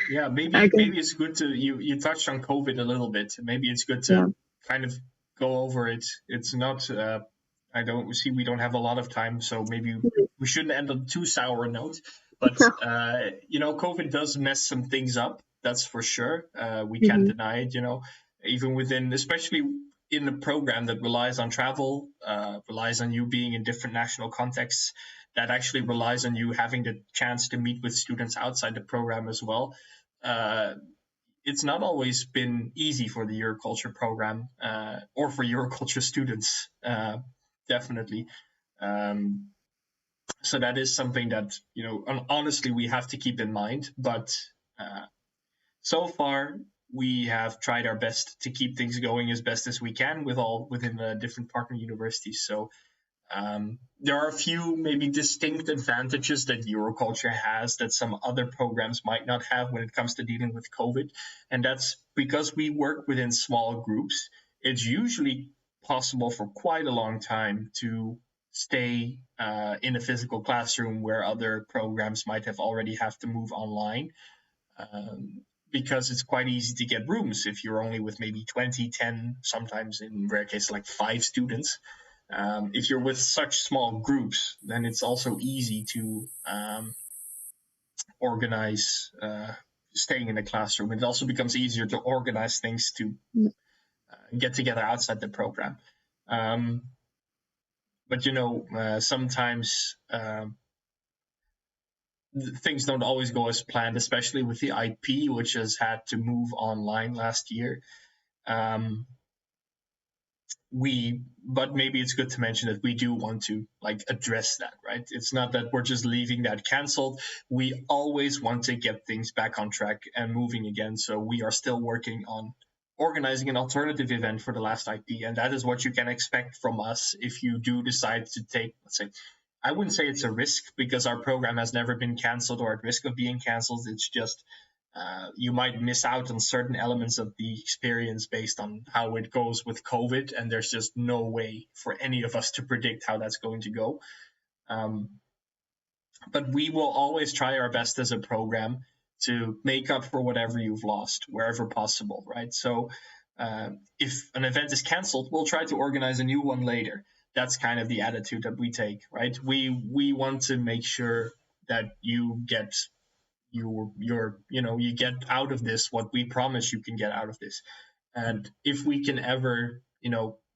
yeah, maybe it's good to, you touched on COVID a little bit. Maybe it's good to kind of go over it. It's not we don't have a lot of time, so maybe we shouldn't end on too sour a note. But COVID does mess some things up, that's for sure. We can't deny it. Even within, especially in a program that relies on travel, relies on you being in different national contexts, that actually relies on you having the chance to meet with students outside the program as well. It's not always been easy for the Euroculture program, or for Euroculture students, definitely. So that is something that, honestly, we have to keep in mind. But so far, we have tried our best to keep things going as best as we can within the different partner universities. So there are a few maybe distinct advantages that Euroculture has that some other programs might not have when it comes to dealing with COVID. And that's because we work within small groups. It's usually possible for quite a long time to stay in a physical classroom where other programs might have to move online. Because it's quite easy to get rooms if you're only with maybe 20, 10, sometimes in rare cases like 5 students. If you're with such small groups, then it's also easy to organize staying in a classroom. It also becomes easier to organize things to get together outside the program. But sometimes things don't always go as planned, especially with the IP, which has had to move online last year. But maybe it's good to mention that we do want to address that, right? It's not that we're just leaving that canceled. We always want to get things back on track and moving again. So we are still working on organizing an alternative event for the last IP, and that is what you can expect from us if you do decide to take, let's say, I wouldn't say it's a risk because our program has never been canceled or at risk of being canceled. It's just you might miss out on certain elements of the experience based on how it goes with COVID, and there's just no way for any of us to predict how that's going to go. But we will always try our best as a program to make up for whatever you've lost wherever possible, right? So if an event is canceled, we'll try to organize a new one later. That's kind of the attitude that we take, right? We want to make sure that you get you get out of this what we promise you can get out of this. And if we can ever,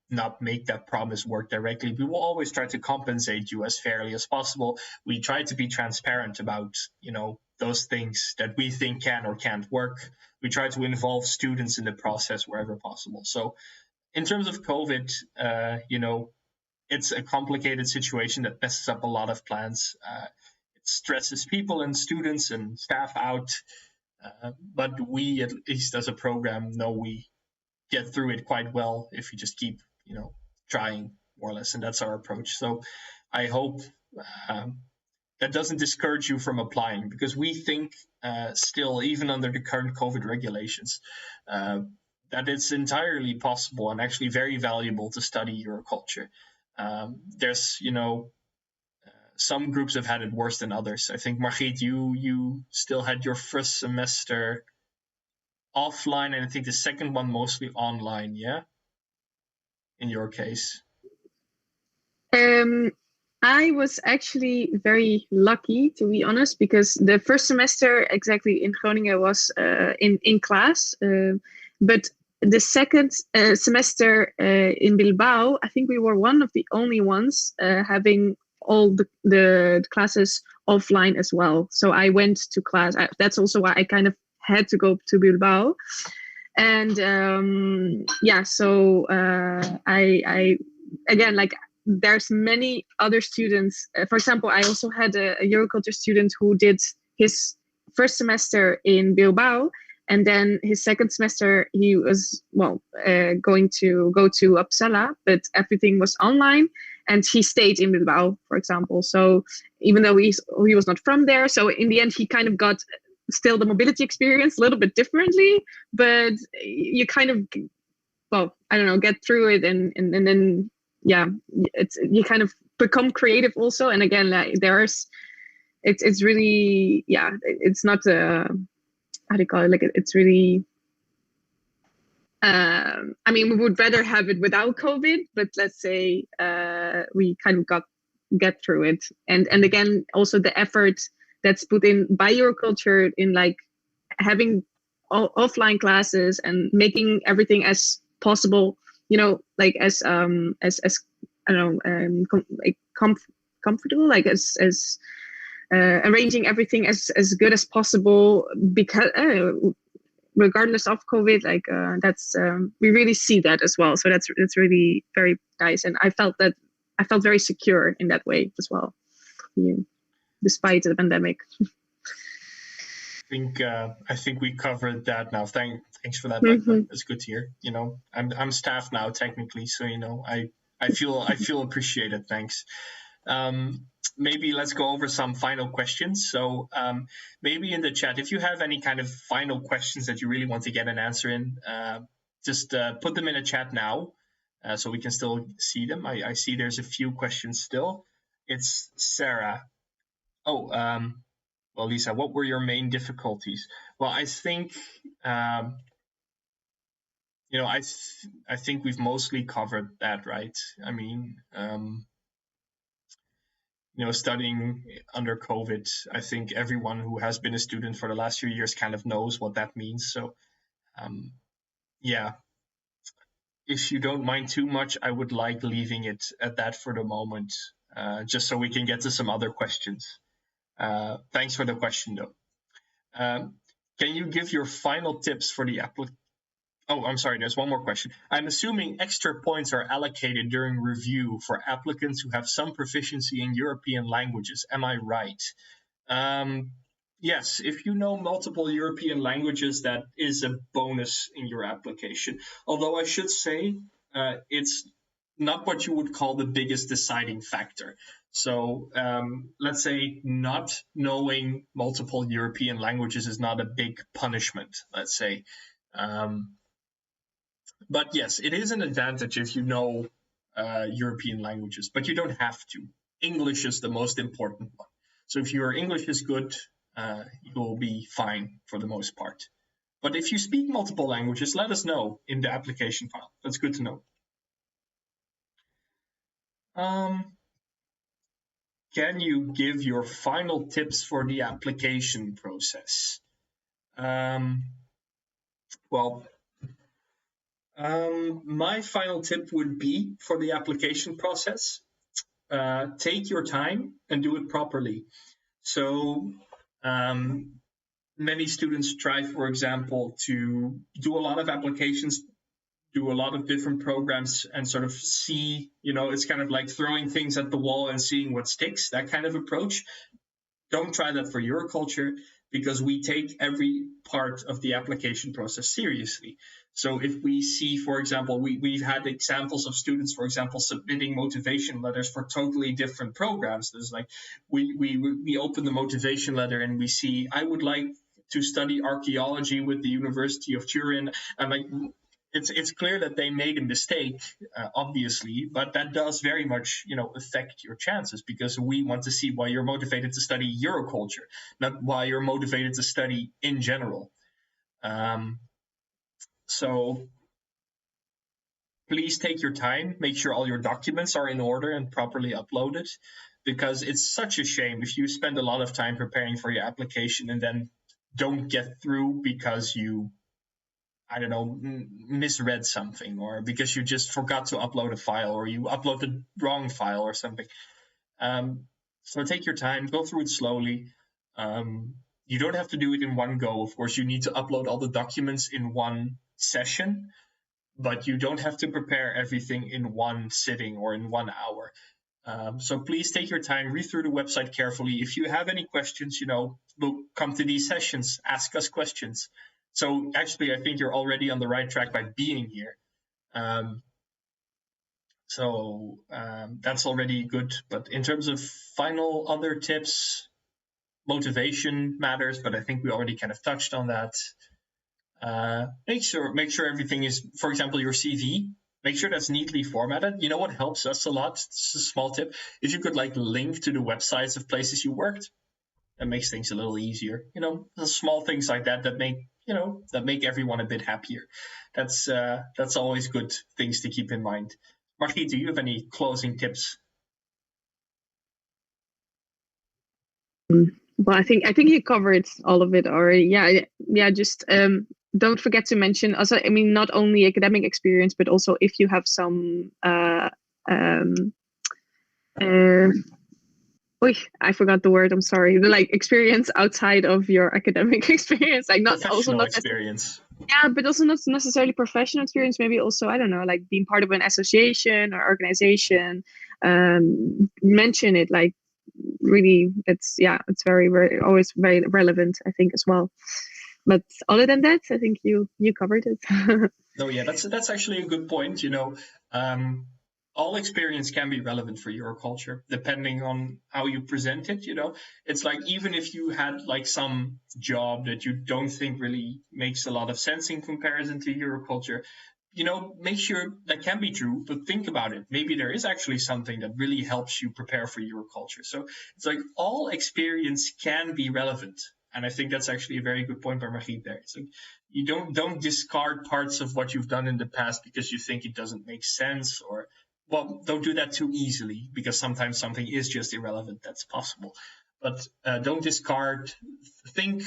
not make that promise work directly, we will always try to compensate you as fairly as possible. We try to be transparent about, those things that we think can or can't work. We try to involve students in the process wherever possible. So in terms of COVID, it's a complicated situation that messes up a lot of plans. It stresses people and students and staff out. But we, at least as a program, know we get through it quite well if you just keep, trying more or less. And that's our approach. So I hope that doesn't discourage you from applying, because we think still, even under the current COVID regulations, that it's entirely possible and actually very valuable to study Euroculture. There's, some groups have had it worse than others. I think, Margriet, you still had your first semester offline, and I think the second one mostly online, yeah? In your case. I was actually very lucky, to be honest, because the first semester exactly in Groningen was in class. But the second semester in Bilbao, I think we were one of the only ones having all the classes offline as well. So I went to class. That's also why I kind of had to go to Bilbao. And so I again, there's many other students. For example, I also had a Euroculture student who did his first semester in Bilbao, and then his second semester he was going to go to Uppsala, but everything was online, and he stayed in Bilbao, for example. So even though he was not from there, so in the end he kind of got still the mobility experience a little bit differently, but you kind of, I don't know, get through it, and then you kind of become creative also. And again, it's really, it's not how do you call it? It's really, we would rather have it without COVID, but let's say we kind of get through it. And again, also the effort that's put in by Euroculture in having offline classes and making everything as possible, as I don't know, comfortable, as arranging everything as good as possible, because regardless of COVID, that's we really see that as well. So that's really very nice, and I felt very secure in that way as well. year, despite the pandemic. I think we covered that now. Thanks for that, Michael. It's good to hear. I'm staff now technically, so I feel appreciated. Thanks. Maybe let's go over some final questions. So maybe in the chat, if you have any kind of final questions that you really want to get an answer in, just put them in a chat now, so we can still see them. I see there's a few questions still. It's Sarah. Oh, well, Lisa, what were your main difficulties? Well, I think, I think we've mostly covered that, right? I mean, studying under COVID, I think everyone who has been a student for the last few years kind of knows what that means. So, yeah, if you don't mind too much, I would like leaving it at that for the moment, just so we can get to some other questions. Thanks for the question, though. Can you give your final tips for the applicant? Oh, I'm sorry, there's one more question. I'm assuming extra points are allocated during review for applicants who have some proficiency in European languages. Am I right? Yes, if you know multiple European languages, that is a bonus in your application. Although I should say, it's not what you would call the biggest deciding factor. So let's say not knowing multiple European languages is not a big punishment, let's say. But yes, it is an advantage if you know European languages, but you don't have to. English is the most important one. So if your English is good, you'll be fine for the most part. But if you speak multiple languages, let us know in the application file. That's good to know. Can you give your final tips for the application process? My final tip would be for the application process, take your time and do it properly. So many students try, for example, to do a lot of applications, do a lot of different programs and sort of see, it's kind of like throwing things at the wall and seeing what sticks, that kind of approach. Don't try that for Euroculture, because we take every part of the application process seriously. So if we see, for example, we've had examples of students, for example, submitting motivation letters for totally different programs. There's like, we open the motivation letter and we see, I would like to study archaeology with the University of Turin. And like, it's clear that they made a mistake, obviously, but that does very much, affect your chances, because we want to see why you're motivated to study Euroculture, not why you're motivated to study in general. So please take your time, make sure all your documents are in order and properly uploaded, because it's such a shame if you spend a lot of time preparing for your application and then don't get through because you, I don't know, misread something, or because you just forgot to upload a file, or you uploaded the wrong file or something. So take your time, go through it slowly. You don't have to do it in one go. Of course, you need to upload all the documents in one session, but you don't have to prepare everything in one sitting or in 1 hour. So please take your time, read through the website carefully. If you have any questions, we'll come to these sessions, ask us questions. So actually, I think you're already on the right track by being here. That's already good. But in terms of final other tips, motivation matters, but I think we already kind of touched on that. Make sure everything is, for example, your CV, make sure that's neatly formatted. You know what helps us a lot? It's a small tip. If you could link to the websites of places you worked, that makes things a little easier. The small things like that make everyone a bit happier. That's always good things to keep in mind. Margriet, do you have any closing tips? Well, I think you covered all of it already. Yeah. Just don't forget to mention also. I mean, not only academic experience, but also if you have some. I forgot the word. I'm sorry. Experience outside of your academic experience, Professional experience. Yeah, but also not necessarily professional experience. Maybe also, I don't know, being part of an association or organization. Mention it. really, it's very always very relevant, I think, as well. But other than that, I think you covered it. No, yeah, that's actually a good point. All experience can be relevant for your culture, depending on how you present it. It's like even if you had like some job that you don't think really makes a lot of sense in comparison to your culture, make sure that can be true, but think about it. Maybe there is actually something that really helps you prepare for your culture. So it's like all experience can be relevant. And I think that's actually a very good point by Margriet there. It's like you don't discard parts of what you've done in the past because you think it doesn't make sense, or don't do that too easily, because sometimes something is just irrelevant. That's possible. But don't discard. Think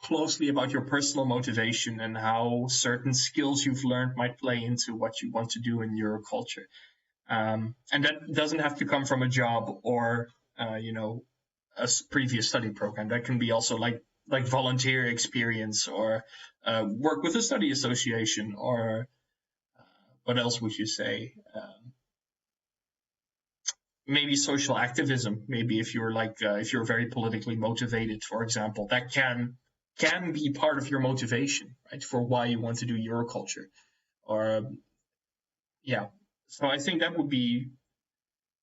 closely about your personal motivation and how certain skills you've learned might play into what you want to do in your culture. And that doesn't have to come from a job or a previous study program. That can be also like volunteer experience, or work with a study association, or what else would you say? Maybe social activism. Maybe if you're if you're very politically motivated, for example, that can be part of your motivation, right, for why you want to do Euroculture. Or yeah, so I think that would be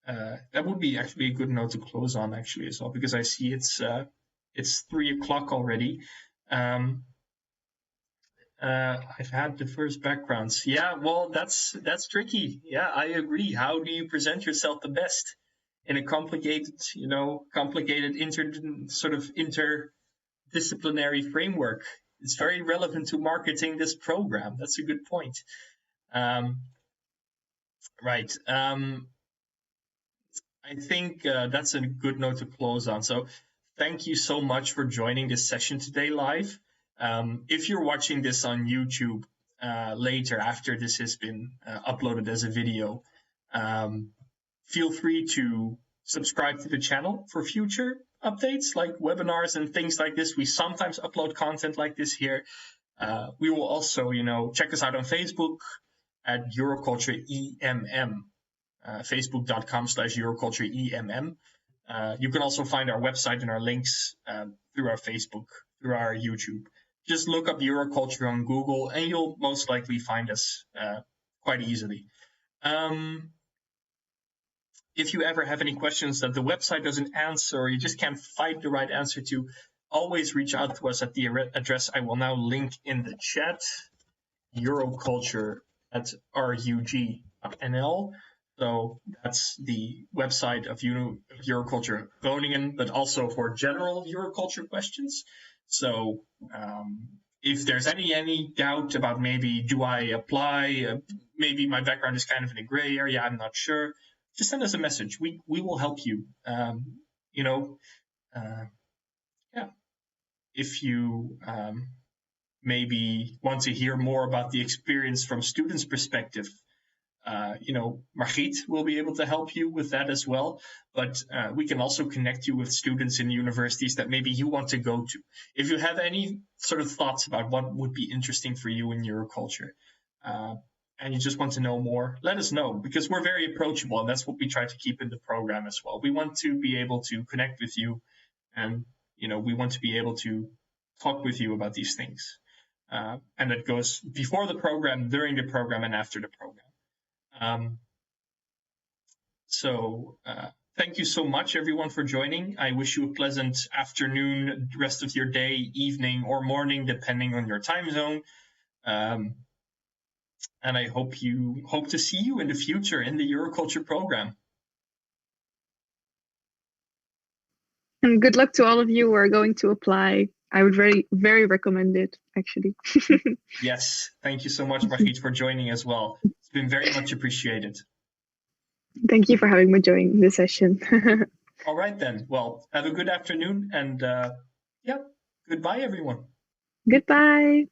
actually a good note to close on, actually, as well, because I see it's 3:00 already. I've had the first backgrounds. Yeah, well, that's tricky. Yeah, I agree. How do you present yourself the best in a complicated interdisciplinary framework? It's very relevant to marketing this program. That's a good point. Right. I think that's a good note to close on. So thank you so much for joining this session today live. If you're watching this on YouTube later, after this has been uploaded as a video, feel free to subscribe to the channel for future updates like webinars and things like this. We sometimes upload content like this here. We will also, check us out on Facebook at Euroculture EMM, facebook.com/Euroculture EMM. You can also find our website and our links through our Facebook, through our YouTube. Just look up Euroculture on Google and you'll most likely find us quite easily. If you ever have any questions that the website doesn't answer, or you just can't find the right answer to, always reach out to us at the address I will now link in the chat, euroculture@rug.nl. So that's the website of Euroculture Groningen, but also for general Euroculture questions. So if there's any doubt about maybe do I apply, maybe my background is kind of in a gray area, I'm not sure, just send us a message. We will help you. If you maybe want to hear more about the experience from students' perspective, Margriet will be able to help you with that as well. But we can also connect you with students in universities that maybe you want to go to. If you have any sort of thoughts about what would be interesting for you in Euroculture, and you just want to know more, let us know, because we're very approachable, and that's what we try to keep in the program as well. We want to be able to connect with you, and we want to be able to talk with you about these things. And that goes before the program, during the program, and after the program. Thank you so much, everyone, for joining. I wish you a pleasant afternoon, rest of your day, evening, or morning, depending on your time zone. And I hope to see you in the future in the Euroculture program. And good luck to all of you who are going to apply. I would very recommend it, actually. Yes, thank you so much, Margriet, for joining as well. It's been very much appreciated. Thank you for having me join this session. All right, then. Well, have a good afternoon, and goodbye, everyone. Goodbye.